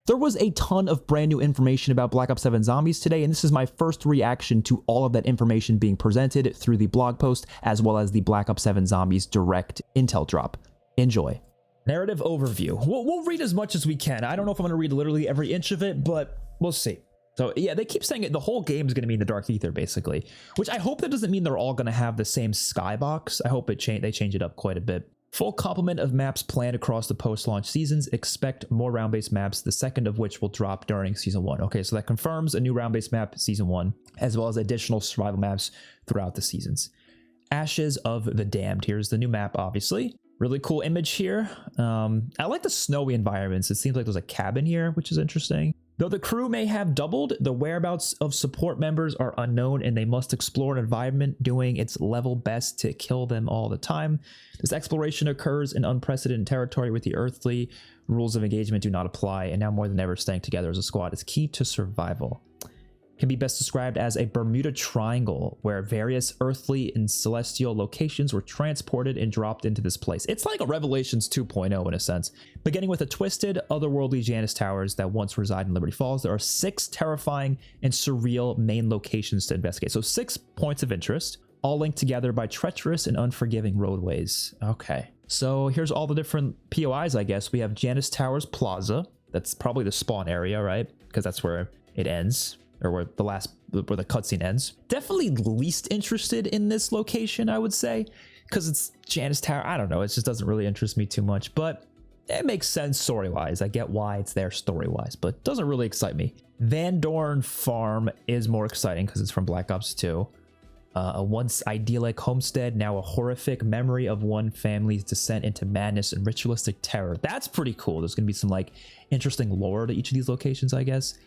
There was a ton of brand new information about Black Ops 7 Zombies today, and this is my first reaction to all of that information being presented through the blog post, as well as the Black Ops 7 Zombies direct intel drop. Enjoy. Narrative overview. We'll read as much as we can. I don't know if I'm going to read literally every inch of it, but we'll see. So yeah, they keep saying it. The whole game is going to be in the Dark Ether, basically, which I hope that doesn't mean they're all going to have the same skybox. I hope they change it up quite a bit. Full complement of maps planned across the post-launch seasons. Expect more round-based maps, the second of which will drop during Season 1. Okay, so that confirms a new round-based map Season 1, as well as additional survival maps throughout the seasons. Ashes of the Damned. Here's the new map, obviously. Really cool image here. I like the snowy environments. It seems like there's a cabin here, which is interesting. Though the crew may have doubled, the whereabouts of support members are unknown and they must explore an environment doing its level best to kill them all the time. This exploration occurs in unprecedented territory with the earthly rules of engagement do not apply, and now more than ever staying together as a squad is key to survival. Can be best described as a Bermuda Triangle, where various earthly and celestial locations were transported and dropped into this place. It's like a Revelations 2.0 in a sense. Beginning with the twisted, otherworldly Janus Towers that once reside in Liberty Falls, there are 6 terrifying and surreal main locations to investigate. So 6 points of interest, all linked together by treacherous and unforgiving roadways. Okay, so here's all the different POIs, I guess. We have Janus Towers Plaza. That's probably the spawn area, right? Because that's where it ends. Or where the cutscene ends. Definitely least interested in this location, I would say, because it's Janus Tower. I don't know, it just doesn't really interest me too much, but it makes sense story-wise. I get why it's there story-wise, but it doesn't really excite me. Van Dorn Farm is more exciting because it's from Black Ops 2. A once idyllic homestead, now a horrific memory of one family's descent into madness and ritualistic terror. That's pretty cool. There's gonna be some like interesting lore to each of these locations, I guess.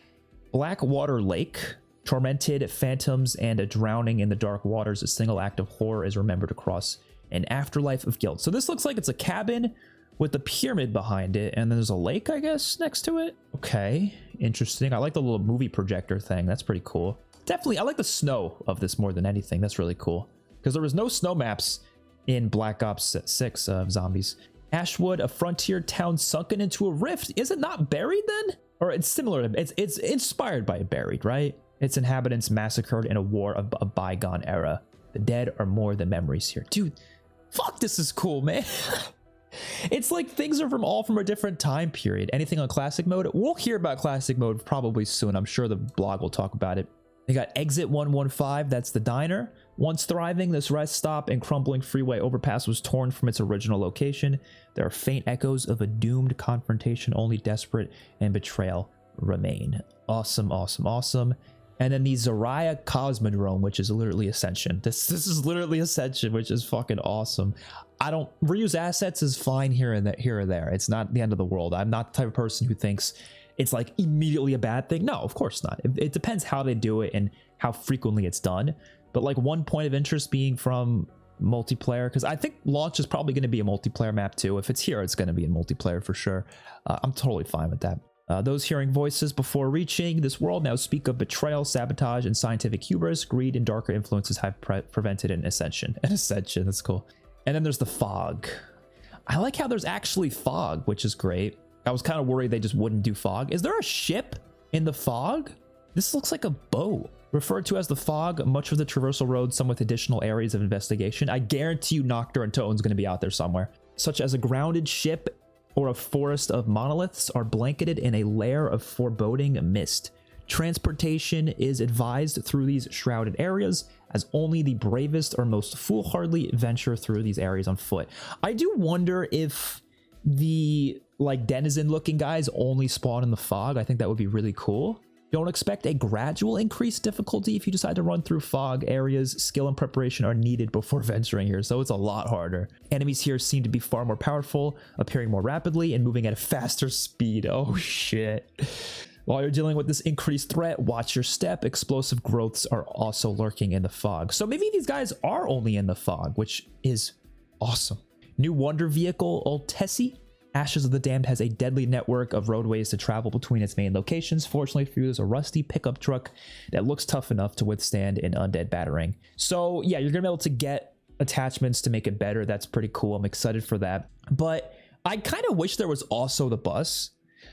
Blackwater Lake, tormented phantoms and a drowning in the dark waters. A single act of horror is remembered across an afterlife of guilt. So this looks like it's a cabin with a pyramid behind it, and then there's a lake, I guess, next to it. Okay, interesting. I like the little movie projector thing. That's pretty cool. Definitely, I like the snow of this more than anything. That's really cool, because there was no snow maps in Black Ops 6 of Zombies. Ashwood, a frontier town sunken into a rift. Is it not buried then? Or it's similar, it's inspired by Buried, right? Its inhabitants massacred in a war of a bygone era. The dead are more than memories here. Dude, fuck, this is cool, man. It's like things are from a different time period. Anything on classic mode? We'll hear about classic mode probably soon. I'm sure the blog will talk about it. They got Exit 115, that's the diner. Once thriving, this rest stop and crumbling freeway overpass was torn from its original location. There are faint echoes of a doomed confrontation, only desperate and betrayal remain. Awesome, awesome, awesome. And then the Zariah Cosmodrome, which is literally Ascension. This is literally Ascension, which is fucking awesome. I don't reuse assets is fine here and there. It's not the end of the world. I'm not the type of person who thinks it's like immediately a bad thing. No, of course not. It depends how they do it and how frequently it's done. But like one point of interest being from multiplayer, because I think launch is probably going to be a multiplayer map too. If it's here, it's going to be in multiplayer for sure. I'm totally fine with that. Those hearing voices before reaching this world now speak of betrayal, sabotage, and scientific hubris. Greed and darker influences have prevented an ascension. An ascension, that's cool. And then there's the fog. I like how there's actually fog, which is great. I was kind of worried they just wouldn't do fog. Is there a ship in the fog? This looks like a boat. Referred to as the fog, much of the traversal road, some with additional areas of investigation. I guarantee you Noctur and Tone's going to be out there somewhere. Such as a grounded ship or a forest of monoliths are blanketed in a layer of foreboding mist. Transportation is advised through these shrouded areas, as only the bravest or most foolhardy venture through these areas on foot. I do wonder if the like denizen looking guys only spawn in the fog. I think that would be really cool. Don't expect a gradual increased difficulty if you decide to run through fog areas. Skill and preparation are needed before venturing here, so it's a lot harder. Enemies here seem to be far more powerful, appearing more rapidly and moving at a faster speed. Oh shit. While you're dealing with this increased threat, watch your step. Explosive growths are also lurking in the fog. So maybe these guys are only in the fog, which is awesome. New wonder vehicle, Old Tessie. Ashes of the Damned has a deadly network of roadways to travel between its main locations. Fortunately for you, there's a rusty pickup truck that looks tough enough to withstand an undead battering. So yeah, you're gonna be able to get attachments to make it better. That's pretty cool. I'm excited for that. But I kind of wish there was also the bus.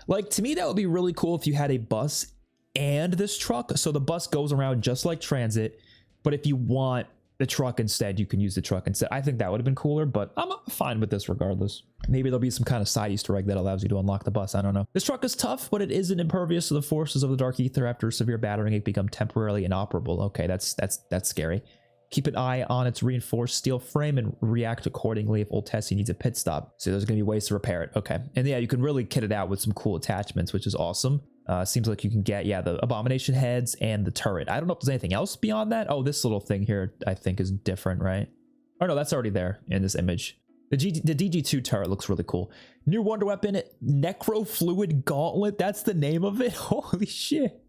Like, to me, that would be really cool if you had a bus and this truck. So the bus goes around just like transit, but if you want the truck instead, you can use the truck instead. I think that would have been cooler, but I'm fine with this regardless. Maybe there'll be some kind of side Easter egg that allows you to unlock the bus. I don't know. This truck is tough, but it isn't impervious to the forces of the Dark Ether. After severe battering, it become temporarily inoperable. Okay, that's scary. Keep an eye on its reinforced steel frame and react accordingly if Old Tessie needs a pit stop. So there's going to be ways to repair it. Okay. And yeah, you can really kit it out with some cool attachments, which is awesome. Seems like you can get, yeah, the abomination heads and the turret. I don't know if there's anything else beyond that. Oh, this little thing here, I think is different, right? Oh no, that's already there in this image. The DG2 turret looks really cool. New wonder weapon, Necro Fluid Gauntlet. That's the name of it. Holy shit.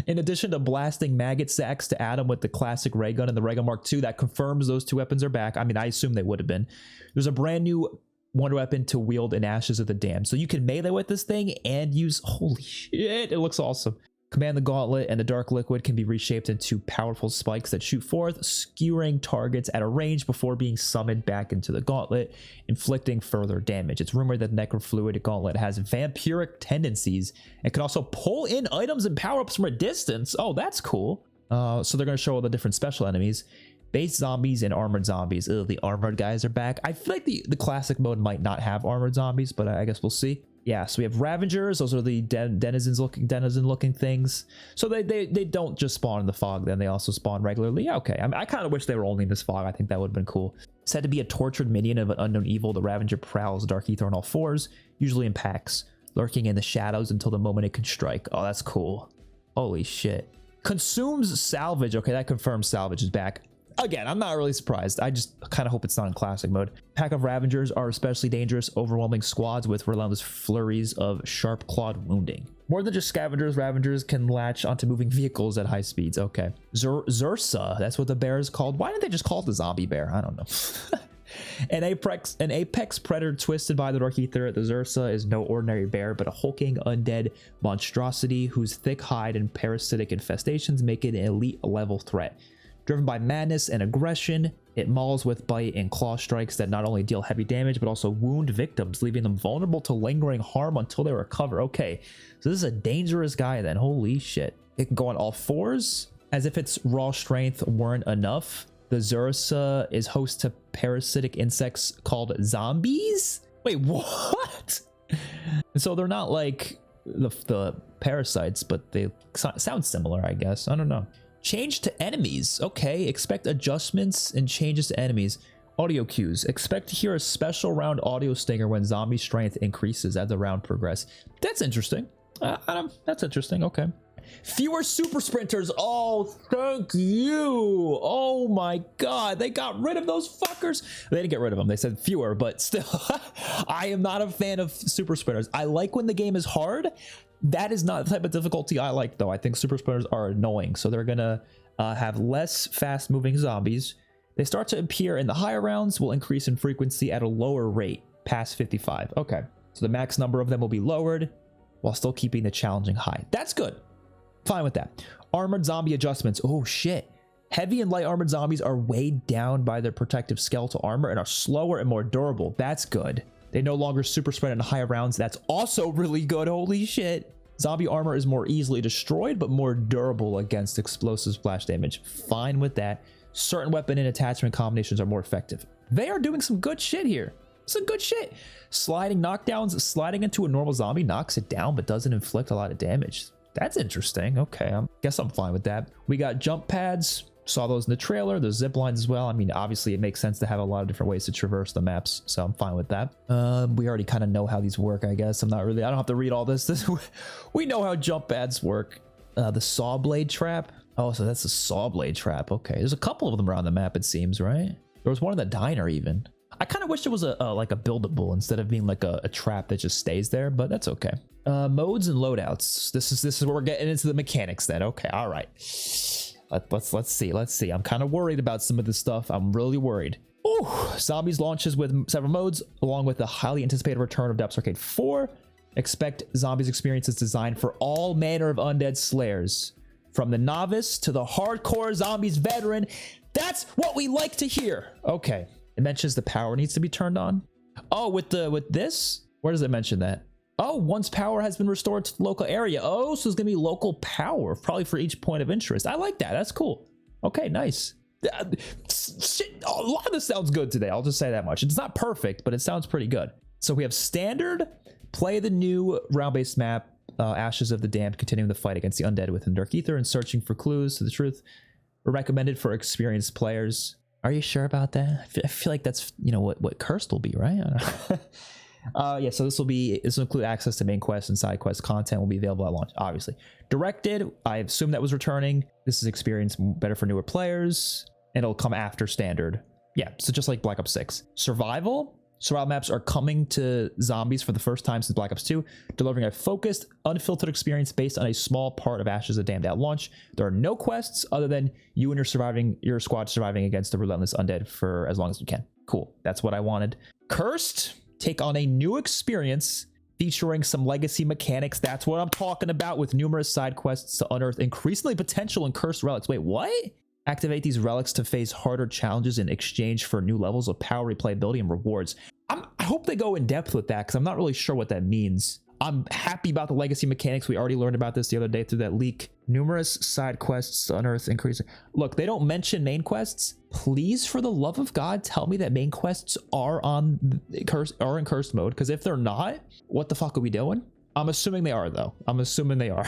In addition to blasting maggot sacks to add them with the classic ray gun and the ray gun Mark II, that confirms those two weapons are back. I mean, I assume they would have been. There's a brand new wonder weapon to wield in Ashes of the Damned. So you can melee with this thing and use, holy shit, it looks awesome. Command the Gauntlet and the Dark Liquid can be reshaped into powerful spikes that shoot forth, skewering targets at a range before being summoned back into the Gauntlet, inflicting further damage. It's rumored that Necrofluid Gauntlet has vampiric tendencies and can also pull in items and power-ups from a distance. Oh, that's cool. So they're going to show all the different special enemies. Base zombies and armored zombies. Ugh, the armored guys are back. I feel like the classic mode might not have armored zombies, but I guess we'll see. Yeah, so we have Ravengers. Those are the denizen-looking things. So they don't just spawn in the fog, then they also spawn regularly. Yeah, okay. I mean, I kind of wish they were only in this fog. I think that would have been cool. Said to be a tortured minion of an unknown evil, the Ravenger prowls Dark Ether on all fours, usually in packs, lurking in the shadows until the moment it can strike. Oh, that's cool. Holy shit. Consumes salvage. Okay, that confirms salvage is back. Again, I'm not really surprised. I just kind of hope it's not in classic mode. Pack of Ravengers are especially dangerous, overwhelming squads with relentless flurries of sharp-clawed wounding. More than just scavengers, Ravengers can latch onto moving vehicles at high speeds. Okay. Zursa, that's what the bear is called. Why didn't they just call it the zombie bear? I don't know. An apex predator twisted by the Dark Ether, the Zursa is no ordinary bear, but a hulking undead monstrosity whose thick hide and parasitic infestations make it an elite level threat. Driven by madness and aggression, it mauls with bite and claw strikes that not only deal heavy damage, but also wound victims, leaving them vulnerable to lingering harm until they recover. Okay, so this is a dangerous guy then. Holy shit. It can go on all fours, as if its raw strength weren't enough. The Zursa is host to parasitic insects called zombies? Wait, what? So they're not like the parasites, but they sound similar, I guess. I don't know. Change to enemies. Okay, expect adjustments and changes to enemies. Audio cues. Expect to hear a special round audio stinger when zombie strength increases as the round progresses. That's interesting. That's interesting. Okay. Fewer super sprinters. Oh, thank you. Oh my god. They got rid of those fuckers. They didn't get rid of them. They said fewer, but still. I am not a fan of super sprinters. I like when the game is hard. That is not the type of difficulty I like, though. I think super sprinters are annoying, so they're gonna have less fast-moving zombies. They start to appear in the higher rounds, will increase in frequency at a lower rate, past 55. Okay, so the max number of them will be lowered, while still keeping the challenging high. That's good. Fine with that. Armored zombie adjustments. Oh, shit. Heavy and light armored zombies are weighed down by their protective skeletal armor and are slower and more durable. That's good. They no longer super sprint in higher rounds. That's also really good. Holy shit. Zombie armor is more easily destroyed, but more durable against explosive splash damage. Fine with that. Certain weapon and attachment combinations are more effective. They are doing some good shit here. Some good shit. Sliding knockdowns. Sliding into a normal zombie knocks it down, but doesn't inflict a lot of damage. That's interesting. Okay, I guess I'm fine with that. We got jump pads. Saw those in the trailer. There's zip lines as well. I mean, obviously it makes sense to have a lot of different ways to traverse the maps, so I'm fine with that. We already kind of know how these work, I guess. I don't have to read all this. We know how jump pads work. The saw blade trap. Oh, so that's a saw blade trap. Okay, there's a couple of them around the map, it seems, right? There was one in the diner even. I kind of wish it was like a buildable instead of being like a trap that just stays there, but that's okay. Modes and loadouts. This is where we're getting into the mechanics then. Okay, all right. Let's see. I'm kind of worried about some of this stuff. I'm really worried. Ooh, Zombies launches with several modes, along with the highly anticipated return of Depths Arcade 4. Expect Zombies experiences designed for all manner of undead slayers, from the novice to the hardcore Zombies veteran. That's what we like to hear. Okay, it mentions the power needs to be turned on. Oh, with this? Where does it mention that? Oh, once power has been restored to the local area. Oh, so it's gonna be local power, probably for each point of interest. I like that. That's cool. Okay, nice. Shit, a lot of this sounds good today. I'll just say that much. It's not perfect, but it sounds pretty good. So we have standard, play the new round-based map, Ashes of the Damned, continuing the fight against the undead within Dark Ether and searching for clues to the truth. We're recommended for experienced players. Are you sure about that? I feel like that's, you know, what Cursed will be, right? I don't know. Yeah, so this will include access to main quests and side quest content will be available at launch, obviously. Directed, I assume that was returning. This is experience better for newer players, and it'll come after standard. Yeah, so just like Black Ops 6. Survival maps are coming to zombies for the first time since Black Ops 2, delivering a focused, unfiltered experience based on a small part of Ashes of the Damned at launch. There are no quests other than you and your squad surviving against the relentless undead for as long as you can. Cool, that's what I wanted. Cursed, take on a new experience featuring some legacy mechanics. That's what I'm talking about, with numerous side quests to unearth increasingly potential and cursed relics. Wait, what? Activate these relics to face harder challenges in exchange for new levels of power, replayability, and rewards. I hope they go in depth with that, because I'm not really sure what that means. I'm happy about the legacy mechanics. We already learned about this the other day through that leak. Numerous side quests to unearth increasing. Look, they don't mention main quests. Please, for the love of God, tell me that main quests are in cursed mode, because if they're not, what the fuck are we doing? I'm assuming they are, though. I'm assuming they are.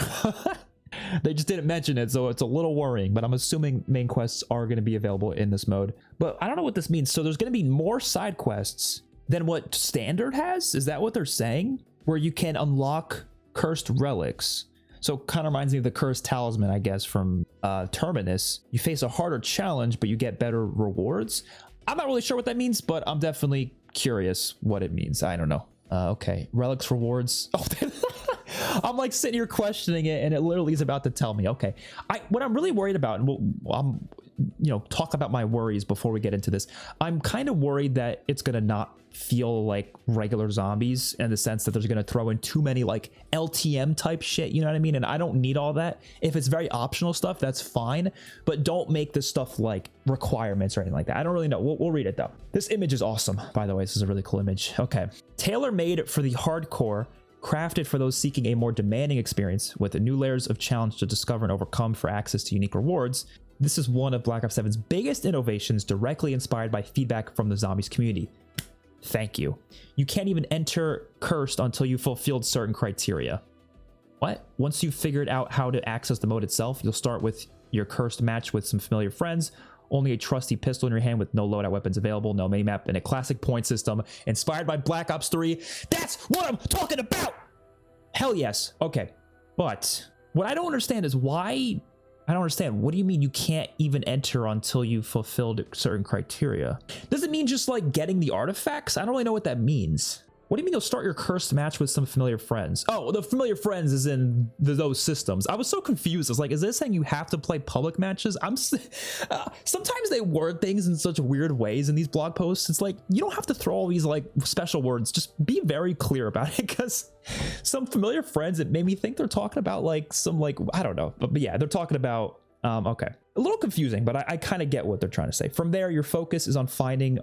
They just didn't mention it, so it's a little worrying, but I'm assuming main quests are going to be available in this mode. But I don't know what this means. So there's going to be more side quests than what standard has? Is that what they're saying? Where you can unlock cursed relics. So kind of reminds me of the cursed talisman, I guess, from Terminus. You face a harder challenge, but you get better rewards. I'm not really sure what that means, but I'm definitely curious what it means. I don't know. Okay, relics, rewards. Oh, I'm like sitting here questioning it, and it literally is about to tell me. Okay, what I'm really worried about, and talk about my worries before we get into this. I'm kind of worried that it's gonna not feel like regular zombies, in the sense that there's gonna throw in too many like LTM type shit, you know what I mean? And I don't need all that. If it's very optional stuff, that's fine, but don't make this stuff like requirements or anything like that. I don't really know. We'll read it though. This image is awesome, by the way. This is a really cool image. Okay, tailor-made for the hardcore, crafted for those seeking a more demanding experience with new layers of challenge to discover and overcome for access to unique rewards. This is one of Black Ops 7's biggest innovations, directly inspired by feedback from the zombies community. Thank you. You can't even enter Cursed until you fulfilled certain criteria. What? Once you've figured out how to access the mode itself, you'll start with your Cursed match with some familiar friends, only a trusty pistol in your hand with no loadout weapons available, no minimap, and a classic point system inspired by Black Ops 3. That's what I'm talking about! Hell yes. Okay. But what I don't understand is why... I don't understand. What do you mean you can't even enter until you fulfilled certain criteria? Does it mean just like getting the artifacts? I don't really know what that means. What do you mean you'll start your cursed match with some familiar friends? Oh, the familiar friends is in those systems. I was so confused. I was like, is this saying you have to play public matches? Sometimes they word things in such weird ways in these blog posts. It's like, you don't have to throw all these like special words. Just be very clear about it, because some familiar friends, it made me think they're talking about like some like, I don't know. But yeah, they're talking about, okay. A little confusing, but I kind of get what they're trying to say. From there, your focus is on finding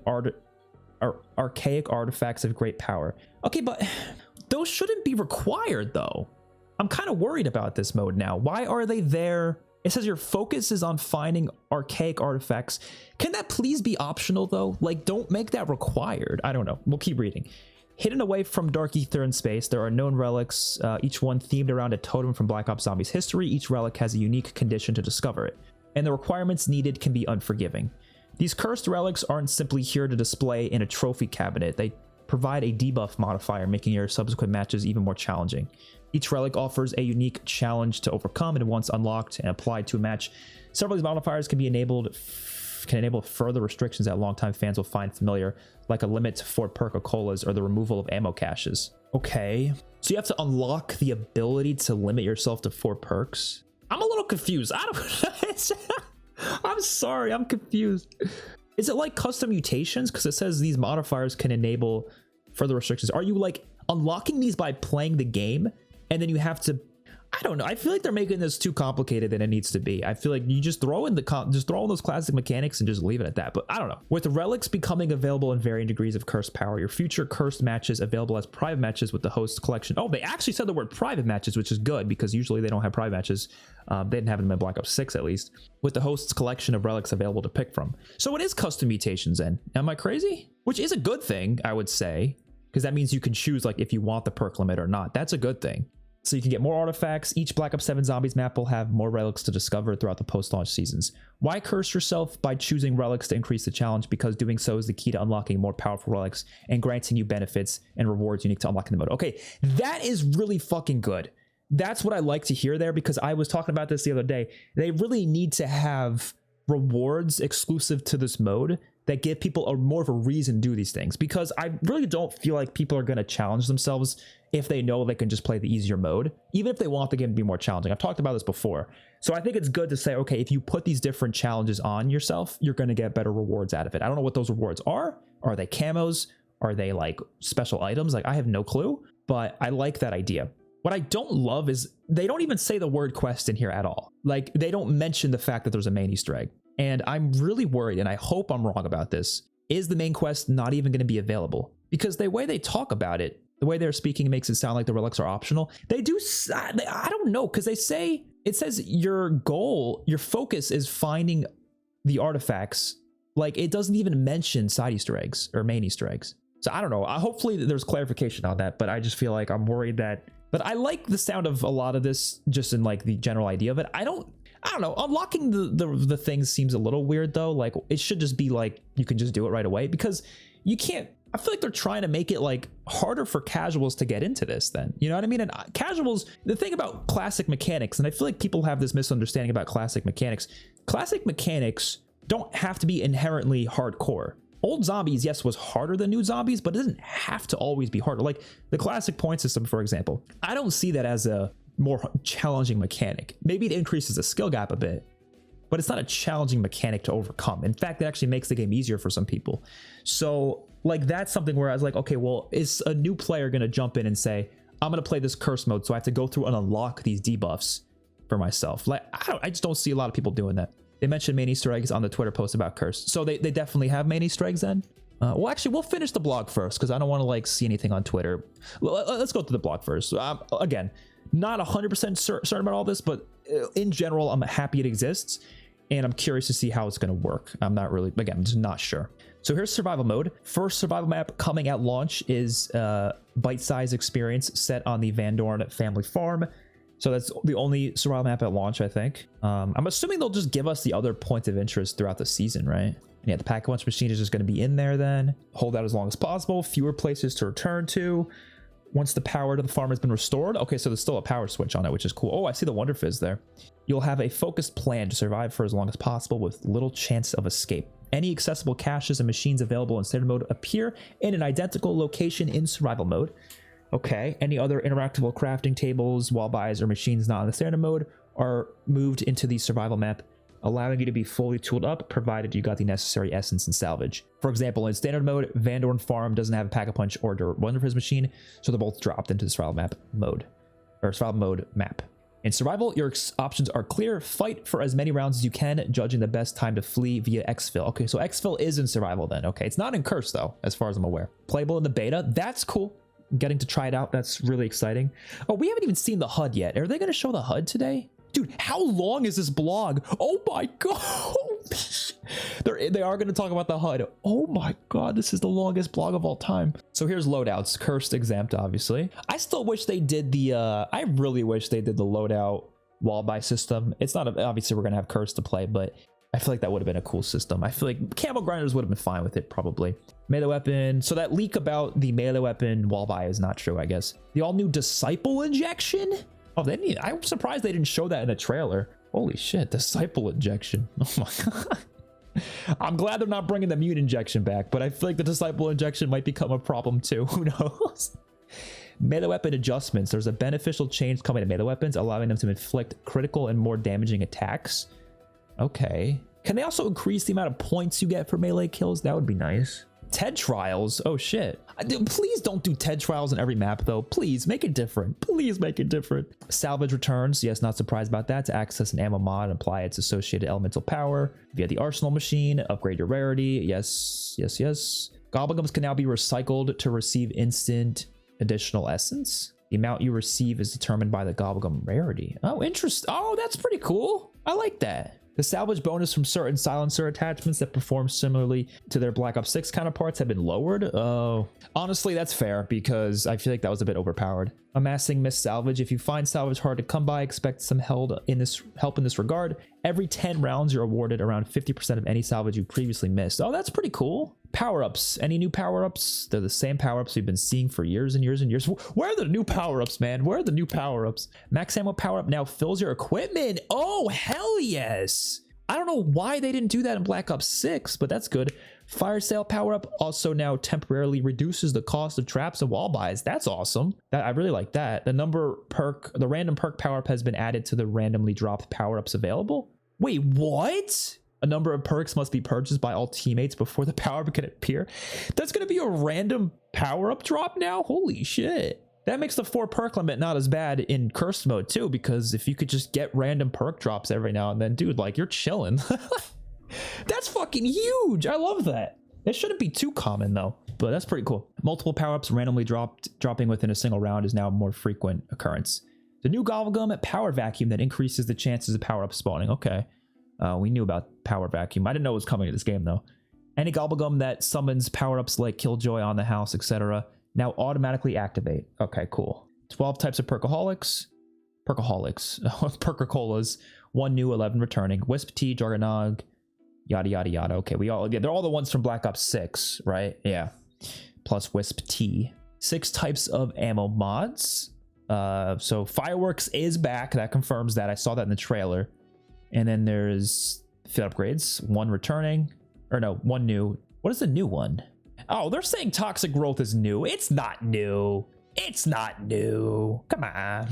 archaic artifacts of great power. Okay, but those shouldn't be required though. I'm kind of worried about this mode now. Why are they there? It says your focus is on finding archaic artifacts. Can that please be optional though? Like, don't make that required. I don't know. We'll keep reading. Hidden away from Dark Ether and space, there are known relics, each one themed around a totem from Black Ops Zombies history. Each relic has a unique condition to discover it, and the requirements needed can be unforgiving. These cursed relics aren't simply here to display in a trophy cabinet. They provide a debuff modifier, making your subsequent matches even more challenging. Each relic offers a unique challenge to overcome, and once unlocked and applied to a match, several of these modifiers can enable further restrictions that longtime fans will find familiar, like a limit for Perk colas or the removal of ammo caches. Okay, so you have to unlock the ability to limit yourself to 4 perks. I'm a little confused. I'm sorry, I'm confused. Is it like custom mutations? Because it says these modifiers can enable further restrictions. Are you like unlocking these by playing the game, and then you have to... I don't know. I feel like they're making this too complicated than it needs to be. I feel like you just throw in just throw in those classic mechanics and just leave it at that. But I don't know. With the relics becoming available in varying degrees of cursed power, your future cursed matches available as private matches with the host collection. Oh, they actually said the word private matches, which is good because usually they don't have private matches. They didn't have them in Black Ops 6 at least. With the host's collection of relics available to pick from. So it is custom mutations then. Am I crazy? Which is a good thing, I would say, because that means you can choose like if you want the perk limit or not. That's a good thing. So you can get more artifacts. Each Black Ops 7 Zombies map will have more relics to discover throughout the post-launch seasons. Why curse yourself by choosing relics to increase the challenge? Because doing so is the key to unlocking more powerful relics and granting you benefits and rewards unique to unlocking the mode. Okay, that is really fucking good. That's what I like to hear there, because I was talking about this the other day. They really need to have rewards exclusive to this mode that give people more of a reason to do these things, because I really don't feel like people are going to challenge themselves if they know they can just play the easier mode, even if they want the game to be more challenging. I've talked about this before. So I think it's good to say, okay, if you put these different challenges on yourself, you're going to get better rewards out of it. I don't know what those rewards are. Are they camos? Are they like special items? Like, I have no clue, but I like that idea. What I don't love is they don't even say the word quest in here at all. Like, they don't mention the fact that there's a main Easter egg. And I'm really worried, and I hope I'm wrong about this. Is the main quest not even going to be available? Because the way they talk about it, the way they're speaking makes it sound like the relics are optional. They do, I don't know, because they say, it says your goal, your focus is finding the artifacts. Like, it doesn't even mention side Easter eggs or main Easter eggs. So I don't know. Hopefully there's clarification on that, but I just feel like I'm worried that, but I like the sound of a lot of this just in like the general idea of it. I don't know. Unlocking the things seems a little weird though. Like, it should just be like, you can just do it right away, because you can't, I feel like they're trying to make it like harder for casuals to get into this then. You know what I mean? And casuals, the thing about classic mechanics, and I feel like people have this misunderstanding about classic mechanics don't have to be inherently hardcore. Old Zombies, yes, was harder than new Zombies, but it doesn't have to always be harder. Like the classic point system, for example, I don't see that as a more challenging mechanic. Maybe it increases the skill gap a bit, but it's not a challenging mechanic to overcome. In fact, it actually makes the game easier for some people. So like, that's something where I was like, okay, well, is a new player going to jump in and say, I'm going to play this curse mode, so I have to go through and unlock these debuffs for myself? Like, I just don't see a lot of people doing that. They mentioned main Easter eggs on the Twitter post about curse. So they definitely have main Easter eggs then? Well, actually, we'll finish the blog first, because I don't want to like see anything on Twitter. Let's go to the blog first. Again, not 100% certain about all this, but in general, I'm happy it exists, and I'm curious to see how it's going to work. I'm not really, again, I'm just not sure. So here's survival mode. First survival map coming at launch is bite-sized experience set on the Van Dorn family farm. So that's the only survival map at launch, I think. I'm assuming they'll just give us the other points of interest throughout the season, right? And yeah, the pack-a-punch machine is just going to be in there then. Hold out as long as possible. Fewer places to return to. Once the power to the farm has been restored. Okay, so there's still a power switch on it, which is cool. Oh, I see the Wunderfizz there. You'll have a focused plan to survive for as long as possible with little chance of escape. Any accessible caches and machines available in standard mode appear in an identical location in survival mode. Okay, any other interactable crafting tables, wall buys, or machines not in the standard mode are moved into the survival map, allowing you to be fully tooled up, provided you got the necessary essence and salvage. For example, in standard mode, Van Dorn Farm doesn't have a pack-a-punch or Wunderfizz machine, so they're both dropped into the survival map mode, or survival mode map. In survival, your options are clear. Fight for as many rounds as you can, judging the best time to flee via Exfil. Okay, so Exfil is in survival then. Okay, it's not in Curse though, as far as I'm aware. Playable in the beta, that's cool. Getting to try it out, that's really exciting. Oh, we haven't even seen the HUD yet. Are they going to show the HUD today? Dude, how long is this blog? Oh my god. They are going to talk about the HUD. Oh my god, this is the longest blog of all time. So here's loadouts. Cursed exempt, obviously. I still wish they did the I really wish they did the loadout wall buy system. It's not obviously we're going to have Curse to play, but I feel like that would have been a cool system. I feel like Camo grinders would have been fine with it, probably. Melee weapon. So that leak about the melee weapon wall buy is not true, I guess. The all-new Disciple injection? Oh, I'm surprised they didn't show that in a trailer. Holy shit, Disciple injection. Oh my god. I'm glad they're not bringing the mute injection back, but I feel like the Disciple injection might become a problem too. Who knows? Melee weapon adjustments. There's a beneficial change coming to melee weapons, allowing them to inflict critical and more damaging attacks. Okay. Can they also increase the amount of points you get for melee kills? That would be nice. T.E.D. trials. Oh shit. Dude, please don't do T.E.D. trials on every map though. Please make it different. Please make it different. Salvage returns. Yes, not surprised about that. To access an ammo mod and apply its associated elemental power via the arsenal machine. Upgrade your rarity. Yes, yes, yes. Gobblegums can now be recycled to receive instant additional essence. The amount you receive is determined by the Gobblegum rarity. Oh, interesting. Oh, that's pretty cool. I like that. The salvage bonus from certain silencer attachments that perform similarly to their Black Ops 6 counterparts have been lowered. Oh, honestly, that's fair because I feel like that was a bit overpowered. Amassing missed salvage. If you find salvage hard to come by, expect some help in this regard. Every 10 rounds, you're awarded around 50% of any salvage you previously missed. Oh, that's pretty cool. Power-ups. Any new power-ups? They're the same power-ups we've been seeing for years and years and years. Where are the new power-ups, man? Where are the new power-ups? Max ammo power-up now fills your equipment. Oh, hell yes. I don't know why they didn't do that in Black Ops 6, but that's good. Fire sale power-up also now temporarily reduces the cost of traps and wall buys. That's awesome. I really like that. The random perk power-up has been added to the randomly dropped power-ups available. Wait, what? A number of perks must be purchased by all teammates before the power-up can appear. That's going to be a random power-up drop now? Holy shit. That makes the 4 perk limit not as bad in cursed mode too, because if you could just get random perk drops every now and then, dude, like you're chilling. That's fucking huge. I love that. It shouldn't be too common though, but that's pretty cool. Multiple power-ups randomly dropping within a single round is now a more frequent occurrence. The new Gobblegum power vacuum that increases the chances of power-up spawning. Okay. We knew about power vacuum. I didn't know it was coming to this game though. Any Gobblegum that summons power-ups like Killjoy on the house, etc. now automatically activate. Okay, cool. 12 types of Perkaholics. Perkacolas. 1 new, 11 returning. Wisp T, Jargonog, yada yada yada. Okay, they're all the ones from Black Ops 6, right? Yeah. Plus Wisp T. 6 types of ammo mods. So Fireworks is back. That confirms that. I saw that in the trailer. And then there's fit upgrades. 1 returning. Or no, 1 new. What is the new one? Oh, they're saying Toxic Growth is new. It's not new. It's not new. Come on.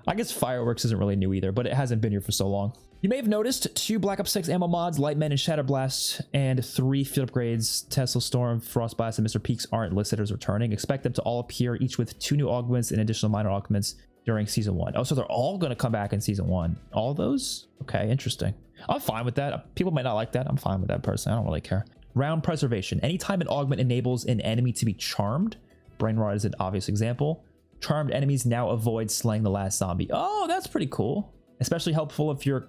I guess Fireworks isn't really new either, but it hasn't been here for so long. You may have noticed 2 Black Ops 6 ammo mods, Lightmen and Shatterblast, and 3 field upgrades, Tesla Storm, Frostblast, and Mr. Peaks aren't listed as returning. Expect them to all appear, each with 2 new augments and additional minor augments during Season 1. Oh, so they're all going to come back in Season 1. All those? Okay, interesting. I'm fine with that. People might not like that. I'm fine with that personally. I don't really care. Round Preservation. Anytime an augment enables an enemy to be charmed, Brain Rot is an obvious example. Charmed enemies now avoid slaying the last zombie. Oh, that's pretty cool. Especially helpful if you're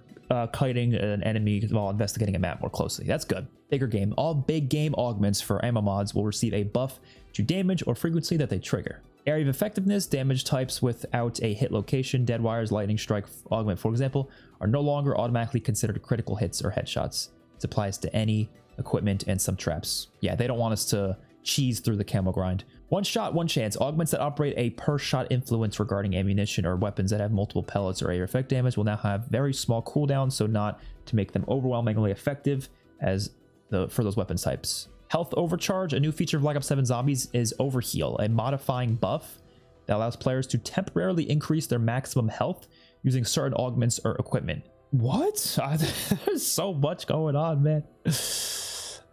kiting an enemy while investigating a map more closely. That's good. Bigger game. All big game augments for ammo mods will receive a buff to damage or frequency that they trigger. Area of effectiveness, damage types without a hit location, dead wires, lightning strike augment, for example, are no longer automatically considered critical hits or headshots. This applies to any equipment and some traps. Yeah, they don't want us to cheese through the camo grind. 1 shot, 1 chance. Augments that operate a per shot influence regarding ammunition or weapons that have multiple pellets or area effect damage will now have very small cooldowns, so not to make them overwhelmingly effective for those weapon types. Health Overcharge. A new feature of Black Ops 7 Zombies is Overheal, a modifying buff that allows players to temporarily increase their maximum health using certain augments or equipment. What? There's so much going on, man.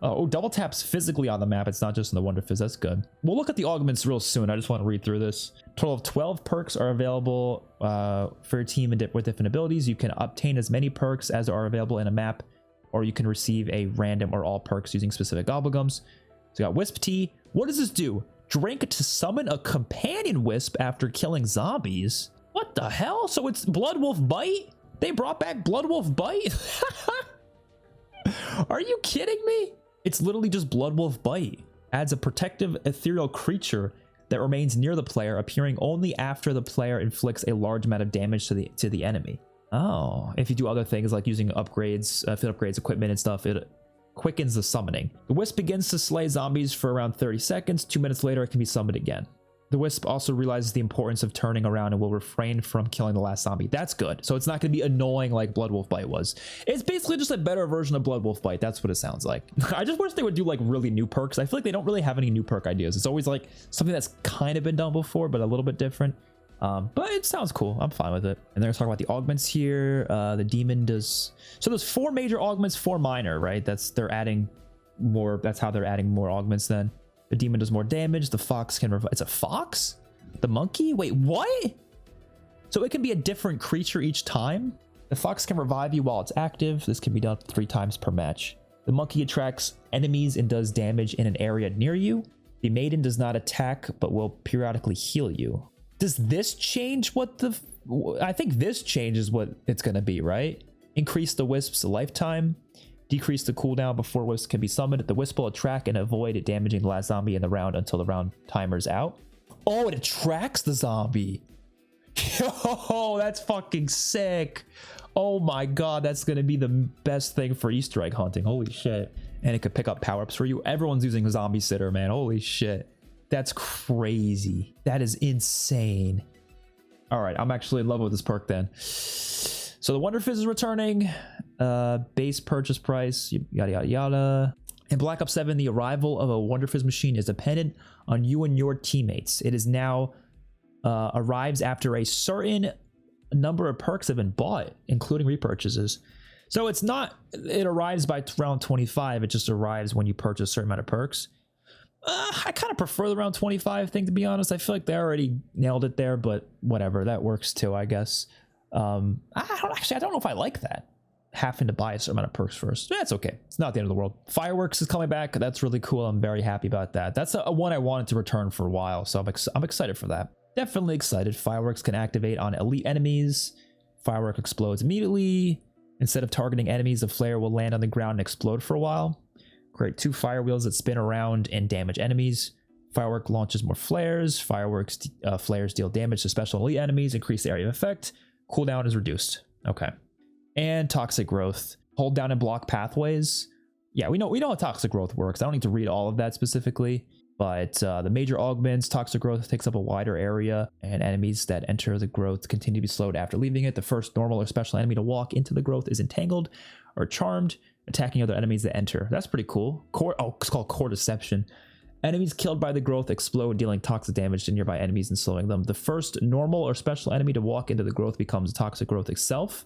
Oh, double taps physically on the map. It's not just in the Wunderfizz. That's good. We'll look at the augments real soon. I just want to read through this. Total of 12 perks are available for your team with different abilities. You can obtain as many perks as are available in a map, or you can receive a random or all perks using specific Gobblegums. So we got Wisp T. What does this do? Drink to summon a companion Wisp after killing zombies. What the hell? So it's Blood Wolf Bite? They brought back Blood Wolf Bite? Are you kidding me? It's literally just Blood Wolf Bite. Adds a protective ethereal creature that remains near the player, appearing only after the player inflicts a large amount of damage to the enemy. Oh, if you do other things like using upgrades, field upgrades, equipment and stuff, it quickens the summoning. The Wisp begins to slay zombies for around 30 seconds. 2 minutes later, it can be summoned again. The Wisp also realizes the importance of turning around and will refrain from killing the last zombie. That's good. So it's not going to be annoying like Blood Wolf Bite was. It's basically just a better version of Blood Wolf Bite. That's what it sounds like. I just wish they would do like really new perks. I feel like they don't really have any new perk ideas. It's always like something that's kind of been done before, but a little bit different. But it sounds cool. I'm fine with it. And they're going to talk about the augments here. The demon does... So there's 4 major augments, 4 minor, right? They're adding more, that's how they're adding more augments then. The demon does more damage. The fox can revive. It's a fox? The monkey? Wait, what? So it can be a different creature each time? The fox can revive you while it's active. This can be done 3 times per match. The monkey attracts enemies and does damage in an area near you. The maiden does not attack, but will periodically heal you. Does this change what the... I think this changes what it's going to be, right? Increase the wisp's lifetime. Decrease the cooldown before wisp can be summoned. The wisp will attract and avoid damaging the last zombie in the round until the round timer's out. Oh, it attracts the zombie. Yo, that's fucking sick. Oh my god, that's gonna be the best thing for Easter egg hunting. Holy shit. And it could pick up power-ups for you. Everyone's using a zombie sitter, man. Holy shit. That's crazy. That is insane. All right, I'm actually in love with this perk then. So the Wunderfizz is returning. Base purchase price, yada yada yada. In Black Ops 7, the arrival of a Wunderfizz machine is dependent on you and your teammates. It is now arrives after a certain number of perks have been bought, including repurchases. So it's not, it arrives by round 25, it just arrives when you purchase a certain amount of perks. I kind of prefer the round 25 thing, to be honest. I feel like they already nailed it there, but whatever, that works too, I guess. I don't know if I like that, having to buy a certain amount of perks first. That's okay, it's not the end of the world. Fireworks is coming back. That's really cool. I'm very happy about that. That's a one I wanted to return for a while, so I'm excited for that. Definitely excited. Fireworks can activate on elite enemies. Firework explodes immediately. Instead of targeting enemies, the flare will land on the ground and explode for a while. Create 2 fire wheels that spin around and damage enemies. Firework launches more flares. Fireworks flares deal damage to special elite enemies. Increase the area of effect. Cooldown is reduced. Okay. And toxic growth. Hold down and block pathways. Yeah, we know how toxic growth works. I don't need to read all of that specifically. But the major augments, toxic growth takes up a wider area, and enemies that enter the growth continue to be slowed after leaving it. The first normal or special enemy to walk into the growth is entangled or charmed, attacking other enemies that enter. That's pretty cool. It's called Core Deception. Enemies killed by the growth explode, dealing toxic damage to nearby enemies and slowing them. The first normal or special enemy to walk into the growth becomes toxic growth itself.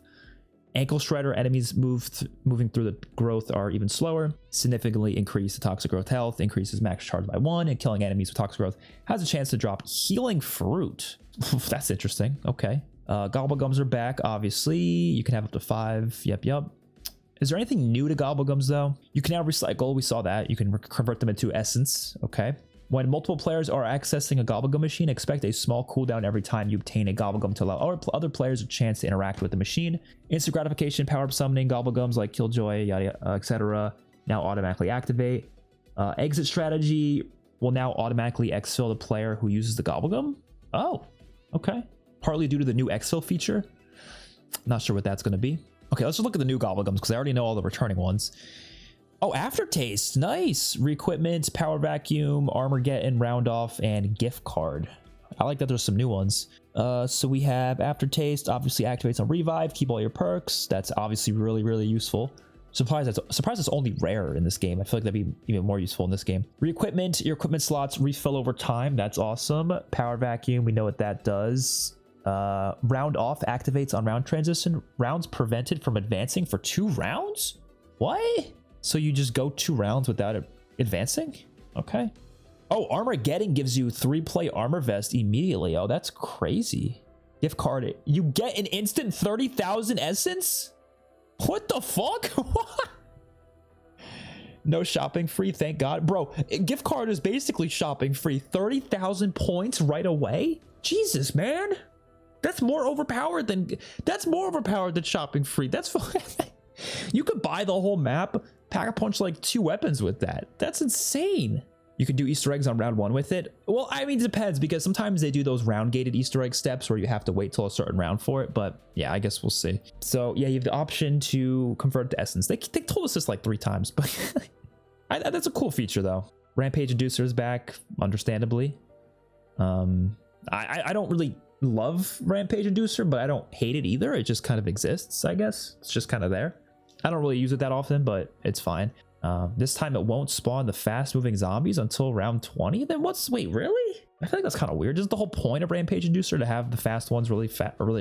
Ankle Shredder enemies moving through the growth are even slower. Significantly increase the toxic growth health, increases max charge by 1, and killing enemies with toxic growth has a chance to drop healing fruit. That's interesting. Okay. Gobblegums are back, obviously. You can have up to 5. Yep. Is there anything new to Gobblegums though? You can now recycle. We saw that. You can convert them into essence. Okay. When multiple players are accessing a Gobblegum machine, expect a small cooldown every time you obtain a Gobblegum to allow other players a chance to interact with the machine. Instant gratification, power-up summoning Gobblegums like Killjoy, yada, etc. now automatically activate. Exit strategy will now automatically exfil the player who uses the Gobblegum. Oh, okay. Partly due to the new exfil feature. Not sure what that's going to be. Okay, let's just look at the new Gobblegums because I already know all the returning ones. Oh, aftertaste. Nice. Re-equipment, power vacuum, Armageddon, round off, and gift card. I like that there's some new ones. So we have aftertaste, obviously activates on revive, keep all your perks. That's obviously really, really useful. Surprised it's only rare in this game. I feel like that'd be even more useful in this game. Re-equipment, your equipment slots refill over time. That's awesome. Power vacuum, we know what that does. Round off activates on round transition. Rounds prevented from advancing for 2 rounds? What? So you just go 2 rounds without advancing? Okay. Oh, Armageddon gives you 3-play armor vest immediately. Oh, that's crazy. Gift card. You get an instant 30,000 essence? What the fuck? What? No shopping free, thank God. Bro, gift card is basically shopping free. 30,000 points right away? Jesus, man. That's more overpowered than shopping free. That's you could buy the whole map, pack a punch like 2 weapons with that. That's insane. You could do Easter eggs on round 1 with it. Well, I mean, it depends because sometimes they do those round gated Easter egg steps where you have to wait till a certain round for it. But yeah, I guess we'll see. So yeah, you have the option to convert to essence. They told us this like 3 times, but that's a cool feature though. Rampage Inducer is back, understandably. I don't really love Rampage Inducer, but I don't hate it either. It just kind of exists, I guess. It's just kind of there. I don't really use it that often, but it's fine. This time it won't spawn the fast-moving zombies until round 20. Then wait, really? I feel like that's kind of weird. Isn't the whole point of Rampage Inducer to have the fast ones really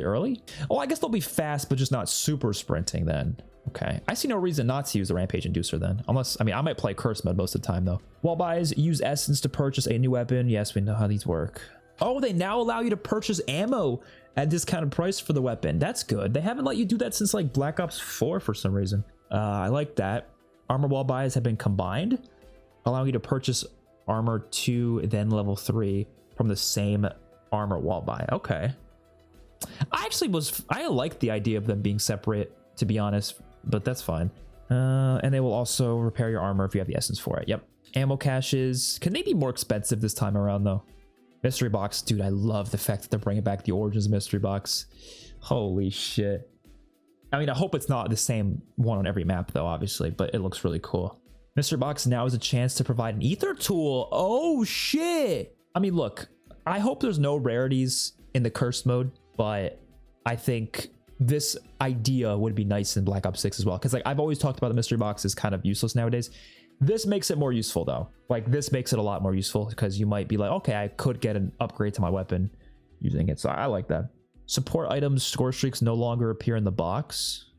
early? Oh, I guess they'll be fast, but just not super sprinting then. Okay, I see no reason not to use the Rampage Inducer then. Unless, I mean, I might play Curse mode most of the time though. Wall buys, use Essence to purchase a new weapon. Yes, we know how these work. Oh, they now allow you to purchase ammo at discounted price for the weapon. That's good. They haven't let you do that since like Black Ops 4 for some reason. I like that. Armor wall buys have been combined, allowing you to purchase armor 2, then level 3 from the same armor wall buy. Okay. I liked the idea of them being separate, to be honest, but that's fine. And they will also repair your armor if you have the essence for it. Yep. Ammo caches. Can they be more expensive this time around though? Mystery box. Dude, I love the fact that they're bringing back the Origins mystery box. Holy shit. I mean, I hope it's not the same one on every map though, obviously, but it looks really cool. Mystery box now is a chance to provide an ether tool. Oh shit. I mean, look, I hope there's no rarities in the cursed mode, but I think this idea would be nice in Black Ops 6 as well. Because like I've always talked about the mystery box is kind of useless nowadays. This makes it more useful though. Like this makes it a lot more useful because you might be like, okay, I could get an upgrade to my weapon using it. So I like that. Support items, score streaks no longer appear in the box.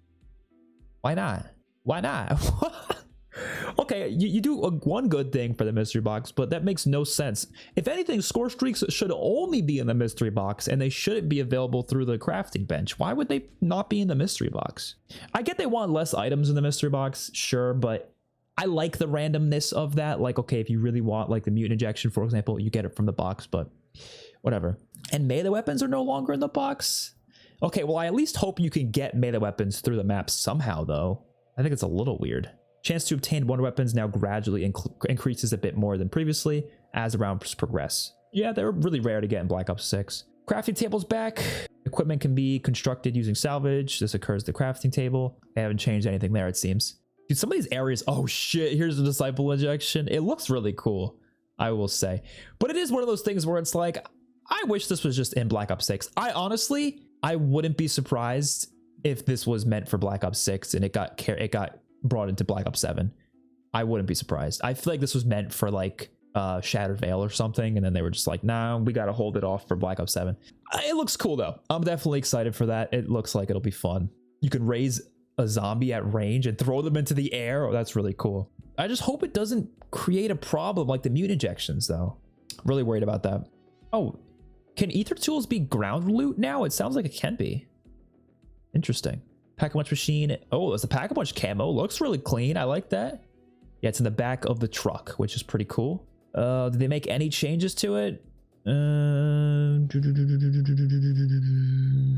Why not? Why not? Okay, you do one good thing for the mystery box, but that makes no sense. If anything, score streaks should only be in the mystery box and they shouldn't be available through the crafting bench. Why would they not be in the mystery box? I get they want less items in the mystery box, sure, but I like the randomness of that. Like, okay, if you really want like the mutant injection, for example, you get it from the box, but whatever. And melee weapons are no longer in the box. Okay, well, I at least hope you can get melee weapons through the map somehow, though. I think it's a little weird. Chance to obtain wonder weapons now gradually increases a bit more than previously as the rounds progress. Yeah, they're really rare to get in Black Ops 6. Crafting table's back. Equipment can be constructed using salvage. This occurs at the crafting table. They haven't changed anything there, it seems. Dude, some of these areas, oh shit, here's the disciple injection. It looks really cool, I will say. But it is one of those things where it's like, I wish this was just in Black Ops 6. I wouldn't be surprised if this was meant for Black Ops 6 and it got brought into Black Ops 7. I wouldn't be surprised. I feel like this was meant for like Shattered Veil or something, and then they were just like, nah, we gotta hold it off for Black Ops 7. It looks cool though. I'm definitely excited for that. It looks like it'll be fun. You can raise a zombie at range and throw them into the air. Oh, that's really cool. I just hope it doesn't create a problem like the mutant injections though. Really worried about that. Oh, can ether tools be ground loot now? It sounds like it can be. Interesting. Pack-a-Punch machine. Oh, it's a Pack-a-Punch camo. Looks really clean. I like that. Yeah, it's in the back of the truck, which is pretty cool. Did they make any changes to it? I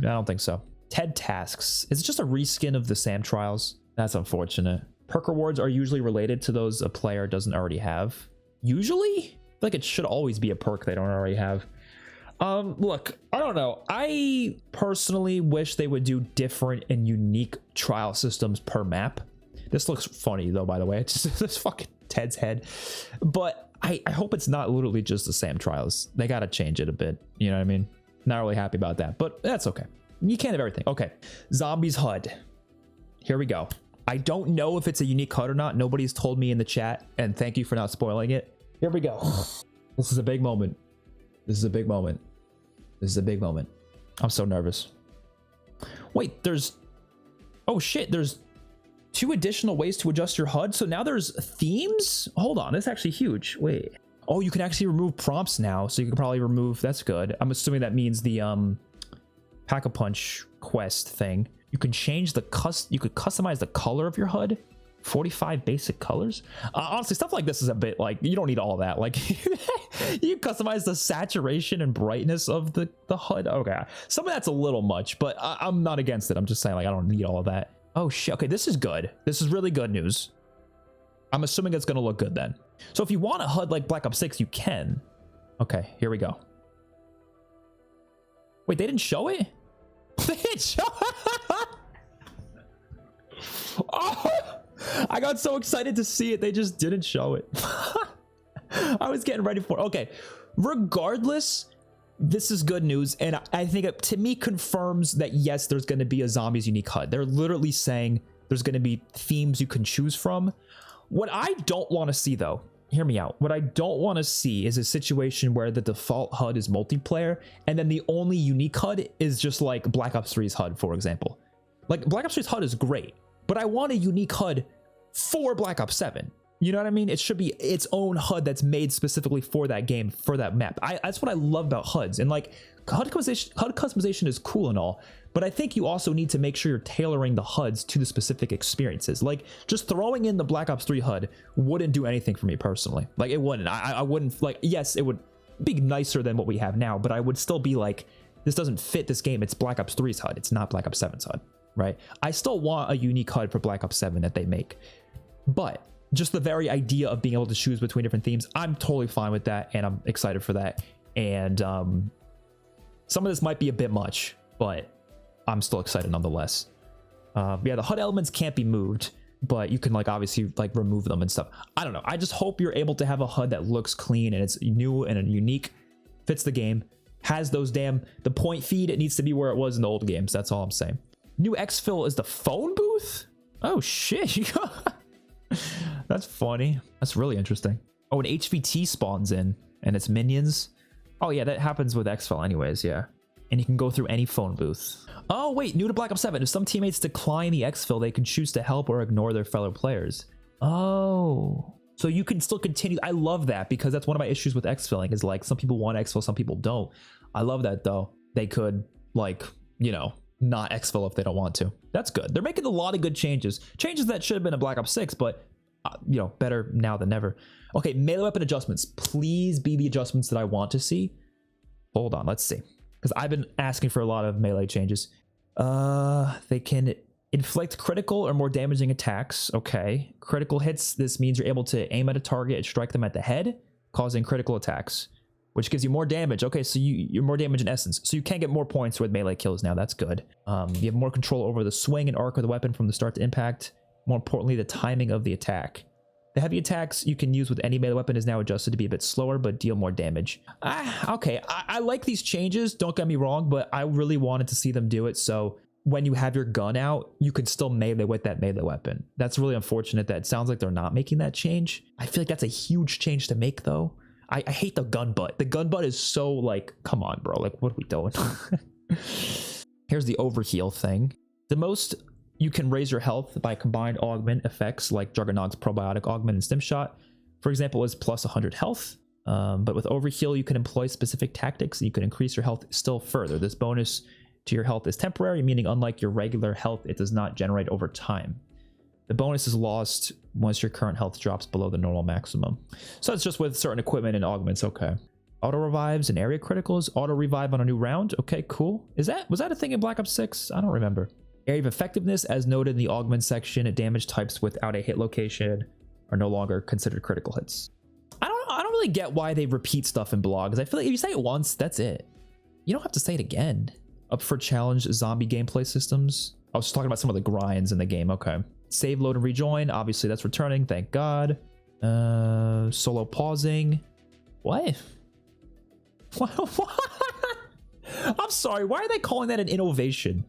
don't think so. T.E.D. tasks. Is it just a reskin of the SAM trials? That's unfortunate. Perk rewards are usually related to those a player doesn't already have. Usually? I feel like it should always be a perk they don't already have. Look, I don't know. I personally wish they would do different and unique trial systems per map. This looks funny though, by the way. It's just this fucking Ted's head. But I hope it's not literally just the SAM trials. They gotta change it a bit. You know what I mean? Not really happy about that, but that's okay. You can't have everything. Okay. Zombies HUD. Here we go. I don't know if it's a unique HUD or not. Nobody's told me in the chat, and thank you for not spoiling it. Here we go. This is a big moment. This is a big moment. This is a big moment. I'm so nervous. Wait, oh shit, there's 2 additional ways to adjust your HUD. So now there's themes? Hold on, that's actually huge. Wait. Oh, you can actually remove prompts now. So you can probably remove, that's good. I'm assuming that means the Pack-a-Punch quest thing. You can change you could customize the color of your HUD. 45 basic colors. Honestly, stuff like this is a bit like, you don't need all that. Like you customize the saturation and brightness of the HUD. Okay, some of that's a little much, but I'm not against it. I'm just saying, like, I don't need all of that. Oh shit. Okay, this is good. This is really good news. I'm assuming it's gonna look good then. So if you want a HUD like Black Ops 6, you can. Okay, here we go. Wait, they didn't show it? They didn't show it. Oh, I got so excited to see it. They just didn't show it. I was getting ready for it. Okay, regardless, this is good news. And I think it, to me, confirms that, yes, there's going to be a zombies unique HUD. They're literally saying there's going to be themes you can choose from. What I don't want to see, though, hear me out. What I don't want to see is a situation where the default HUD is multiplayer, and then the only unique HUD is just like Black Ops 3's HUD, for example. Like, Black Ops 3's HUD is great, but I want a unique HUD for Black Ops 7. You know what I mean? It should be its own HUD that's made specifically for that game, for that map. That's what I love about HUDs. And like, HUD customization is cool and all, but I think you also need to make sure you're tailoring the HUDs to the specific experiences. Like, just throwing in the Black Ops 3 HUD wouldn't do anything for me personally. Like, it wouldn't. I wouldn't, like, yes, it would be nicer than what we have now, but I would still be like, this doesn't fit this game. It's Black Ops 3's HUD. It's not Black Ops 7's HUD, right? I still want a unique HUD for Black Ops 7 that they make, but just the very idea of being able to choose between different themes, I'm totally fine with that, and I'm excited for that. And some of this might be a bit much, but I'm still excited nonetheless. Yeah, the HUD elements can't be moved, but you can like obviously like remove them and stuff. I don't know. I just hope you're able to have a HUD that looks clean and it's new and unique, fits the game, has those the point feed. It needs to be where it was in the old games. That's all I'm saying. New Exfil is the phone booth. Oh shit. That's funny. That's really interesting. Oh, an HVT spawns in and it's minions. Oh yeah, that happens with Exfil anyways, yeah. And you can go through any phone booth. Oh wait, new to Black Ops 7. If some teammates decline the Exfil, they can choose to help or ignore their fellow players. Oh. So you can still continue. I love that, because that's one of my issues with Exfilling is like, some people want Exfil, some people don't. I love that though. They could like, you know, not Exfil if they don't want to. That's good. They're making a lot of good changes. Changes that should have been in Black Ops 6, but you know, better now than never. Okay, melee weapon adjustments. Please be the adjustments that I want to see. Hold on, let's see. Because I've been asking for a lot of melee changes. They can inflict critical or more damaging attacks. Okay. Critical hits. This means you're able to aim at a target and strike them at the head, causing critical attacks, which gives you more damage. Okay, so you're more damage in essence. So you can get more points with melee kills now. That's good. You have more control over the swing and arc of the weapon from the start to impact. More importantly, the timing of the attack. The heavy attacks you can use with any melee weapon is now adjusted to be a bit slower, but deal more damage. Okay, I like these changes, don't get me wrong, but I really wanted to see them do it so when you have your gun out, you can still melee with that melee weapon. That's really unfortunate that it sounds like they're not making that change. I feel like that's a huge change to make though. I hate the gun butt. The gun butt is so like, come on bro, like what are we doing? Here's the overheal thing. The most you can raise your health by combined augment effects like Juggernaut's probiotic augment and stim shot, for example, is plus 100 health. But with overheal, you can employ specific tactics and you can increase your health still further. This bonus to your health is temporary, meaning unlike your regular health, it does not generate over time. The bonus is lost once your current health drops below the normal maximum. So it's just with certain equipment and augments. Okay. Auto revives and area criticals. Auto revive on a new round. Okay, cool. Was that a thing in Black Ops 6? I don't remember. Area of effectiveness, as noted in the augment section, damage types without a hit location are no longer considered critical hits. I don't really get why they repeat stuff in blogs. I feel like if you say it once, that's it. You don't have to say it again. Up for challenge zombie gameplay systems. I was talking about some of the grinds in the game. Okay. Save, load, and rejoin. Obviously, that's returning. Thank God. Solo pausing. What? What? I'm sorry. Why are they calling that an innovation?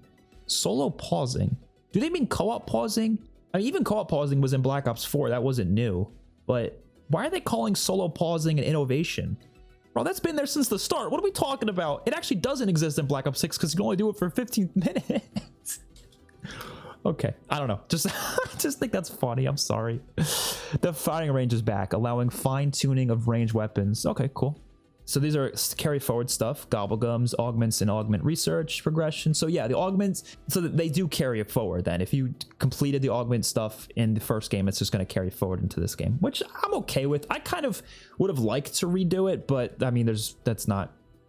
Solo pausing. Do they mean co-op pausing? I mean, even co-op pausing was in Black Ops 4. That wasn't new. But why are they calling solo pausing an innovation? Bro, that's been there since the start. What are we talking about? It actually doesn't exist in Black Ops 6 because you can only do it for 15 minutes. Okay, I don't know. Just think that's funny. I'm sorry. The firing range is back, allowing fine-tuning of ranged weapons. Okay, cool. So these are carry forward stuff, Gobblegums, Augments, and Augment Research progression. So yeah, the Augments, so that they do carry it forward then. If you completed the Augment stuff in the first game, it's just going to carry forward into this game, which I'm okay with. I kind of would have liked to redo it, but I mean,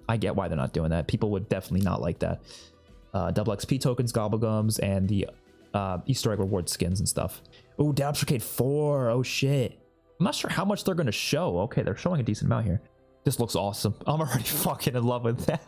I get why they're not doing that. People would definitely not like that. Double XP tokens, Gobblegums, and the Easter egg reward skins and stuff. Oh, Doubts Arcade 4. Oh shit. I'm not sure how much they're going to show. Okay, they're showing a decent amount here. This looks awesome. I'm already fucking in love with that.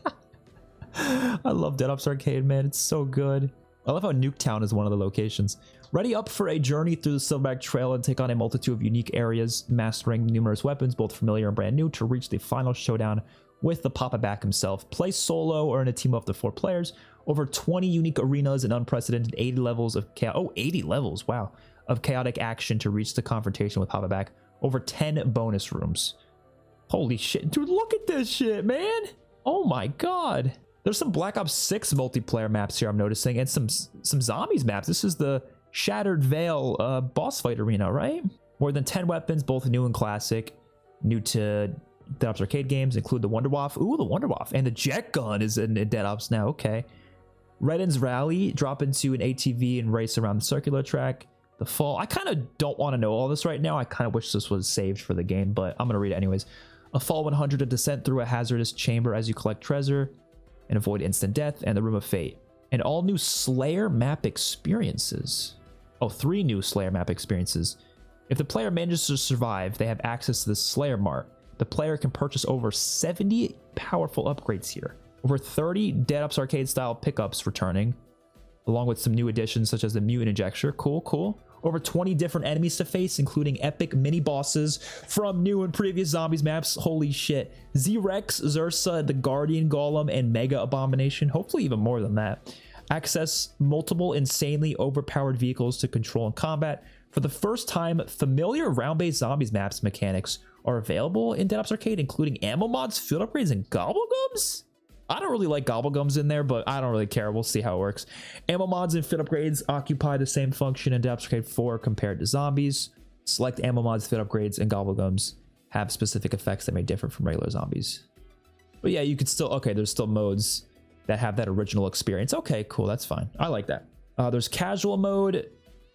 I love Dead Ops Arcade, man. It's so good. I love how Nuketown is one of the locations. Ready up for a journey through the Silverback Trail and take on a multitude of unique areas, mastering numerous weapons, both familiar and brand new, to reach the final showdown with the Papa Back himself. Play solo or in a team of up to 4 players. Over 20 unique arenas and unprecedented 80 levels of chaos. Oh, 80 levels. Wow. Of chaotic action to reach the confrontation with Papa Back. Over 10 bonus rooms. Holy shit. Dude, look at this shit, man. Oh my God. There's some Black Ops 6 multiplayer maps here I'm noticing, and some zombies maps. This is the Shattered Veil boss fight arena, right? More than 10 weapons, both new and classic. New to Dead Ops arcade games include the Wunderwaffe. Ooh, the Wunderwaffe. And the jet gun is in Dead Ops now. Okay. Reden's Rally. Drop into an ATV and race around the circular track. The Fall. I kind of don't want to know all this right now. I kind of wish this was saved for the game, but I'm going to read it anyways. A Fall 100, a descent through a hazardous chamber as you collect treasure and avoid instant death, and the Room of Fate. And all new Slayer map experiences. Oh, 3 new Slayer map experiences. If the player manages to survive, they have access to the Slayer Mart. The player can purchase over 70 powerful upgrades here. Over 30 Dead Ops arcade style pickups returning, along with some new additions such as the Mutant Injector. Cool, cool. Over 20 different enemies to face, including epic mini bosses from new and previous Zombies maps. Holy shit. Z-Rex, Zursa, the Guardian Golem, and Mega Abomination. Hopefully even more than that. Access multiple insanely overpowered vehicles to control in combat. For the first time, familiar round-based Zombies maps mechanics are available in Dead Ops Arcade, including ammo mods, field upgrades, and Gobblegums? I don't really like Gobblegums in there, but I don't really care. We'll see how it works. Ammo mods and fit upgrades occupy the same function in Dead Ops Arcade 4 compared to Zombies. Select ammo mods, fit upgrades, and Gobblegums have specific effects that may differ from regular Zombies. But yeah, you could still... Okay, there's still modes that have that original experience. Okay, cool. That's fine. I like that. There's casual mode,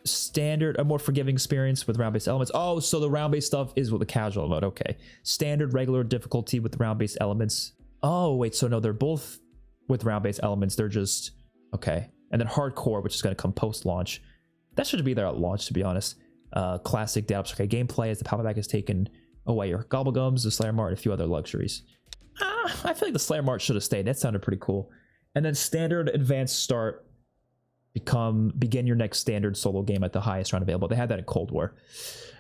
standard, a more forgiving experience with round-based elements. Oh, so the round-based stuff is with the casual mode. Okay. Standard, regular difficulty with round-based elements. Oh, wait. So no, they're both with round-based elements. They're just... Okay. And then hardcore, which is going to come post-launch. That should be there at launch, to be honest. Classic Dead Ops Arcade gameplay as the power pack has taken away your Gobblegums, the Slayer Mart, and a few other luxuries. I feel like the Slayer Mart should have stayed. That sounded pretty cool. And then standard, advanced, start, begin your next standard solo game at the highest round available. They had that in Cold War.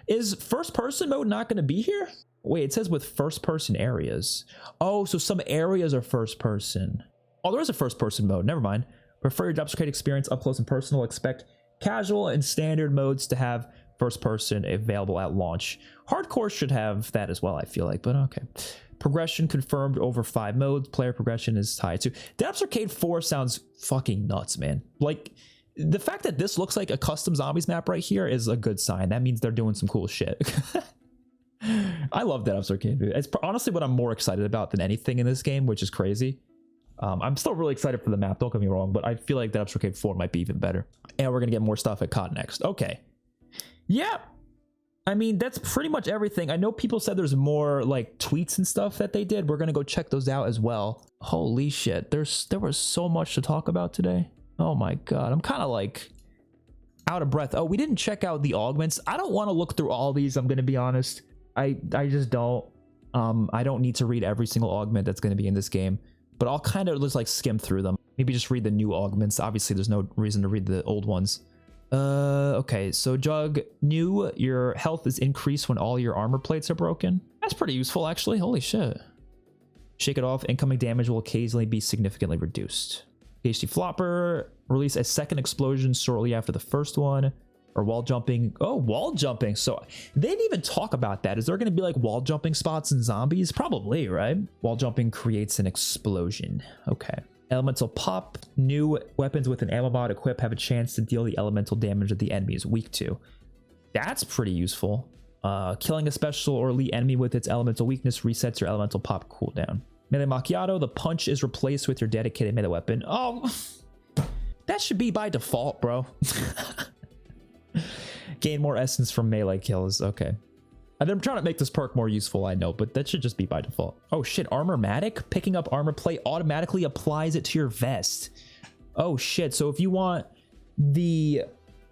Is first person mode not going to be here? Wait, it says with first person areas. Oh, so some areas are first person. Oh, there is a first person mode. Never mind. Prefer your Dead Ops Arcade experience up close and personal. Expect casual and standard modes to have first person available at launch. Hardcore should have that as well, I feel like, but okay. Progression confirmed over 5 modes. Player progression is tied to. Dead Ops Arcade 4 sounds fucking nuts, man. Like, the fact that this looks like a custom Zombies map right here is a good sign. That means they're doing some cool shit. I love Dead Ops Arcade. It's honestly what I'm more excited about than anything in this game, which is crazy. I'm still really excited for the map, don't get me wrong, but I feel like Dead Ops Arcade 4 might be even better. And we're going to get more stuff at COD next. Okay. Yeah. I mean, that's pretty much everything. I know people said there's more like tweets and stuff that they did. We're going to go check those out as well. Holy shit. There was so much to talk about today. Oh my God. I'm kind of like out of breath. Oh, we didn't check out the augments. I don't want to look through all these. I'm going to be honest. I just don't. I don't need to read every single augment that's going to be in this game, but I'll kind of just like skim through them. Maybe just read the new augments. Obviously, there's no reason to read the old ones. Okay, so Jug, new, your health is increased when all your armor plates are broken. That's pretty useful, actually. Holy shit. Shake it off. Incoming damage will occasionally be significantly reduced. HD Flopper, release a second explosion shortly after the first one. Or wall jumping. Oh, wall jumping. So they didn't even talk about that. Is there going to be like wall jumping spots in Zombies? Probably, right? Wall jumping creates an explosion. Okay. Elemental pop. New weapons with an ammo mod equip have a chance to deal the elemental damage that the enemy is weak to. That's pretty useful. Killing a special or elite enemy with its elemental weakness resets your elemental pop cooldown. Melee Macchiato. The punch is replaced with your dedicated melee weapon. Oh, that should be by default, bro. Gain more essence from melee kills. Okay. And I'm trying to make this perk more useful, I know, but that should just be by default. Oh shit, Armormatic. Picking up armor plate automatically applies it to your vest. Oh shit, so if you want the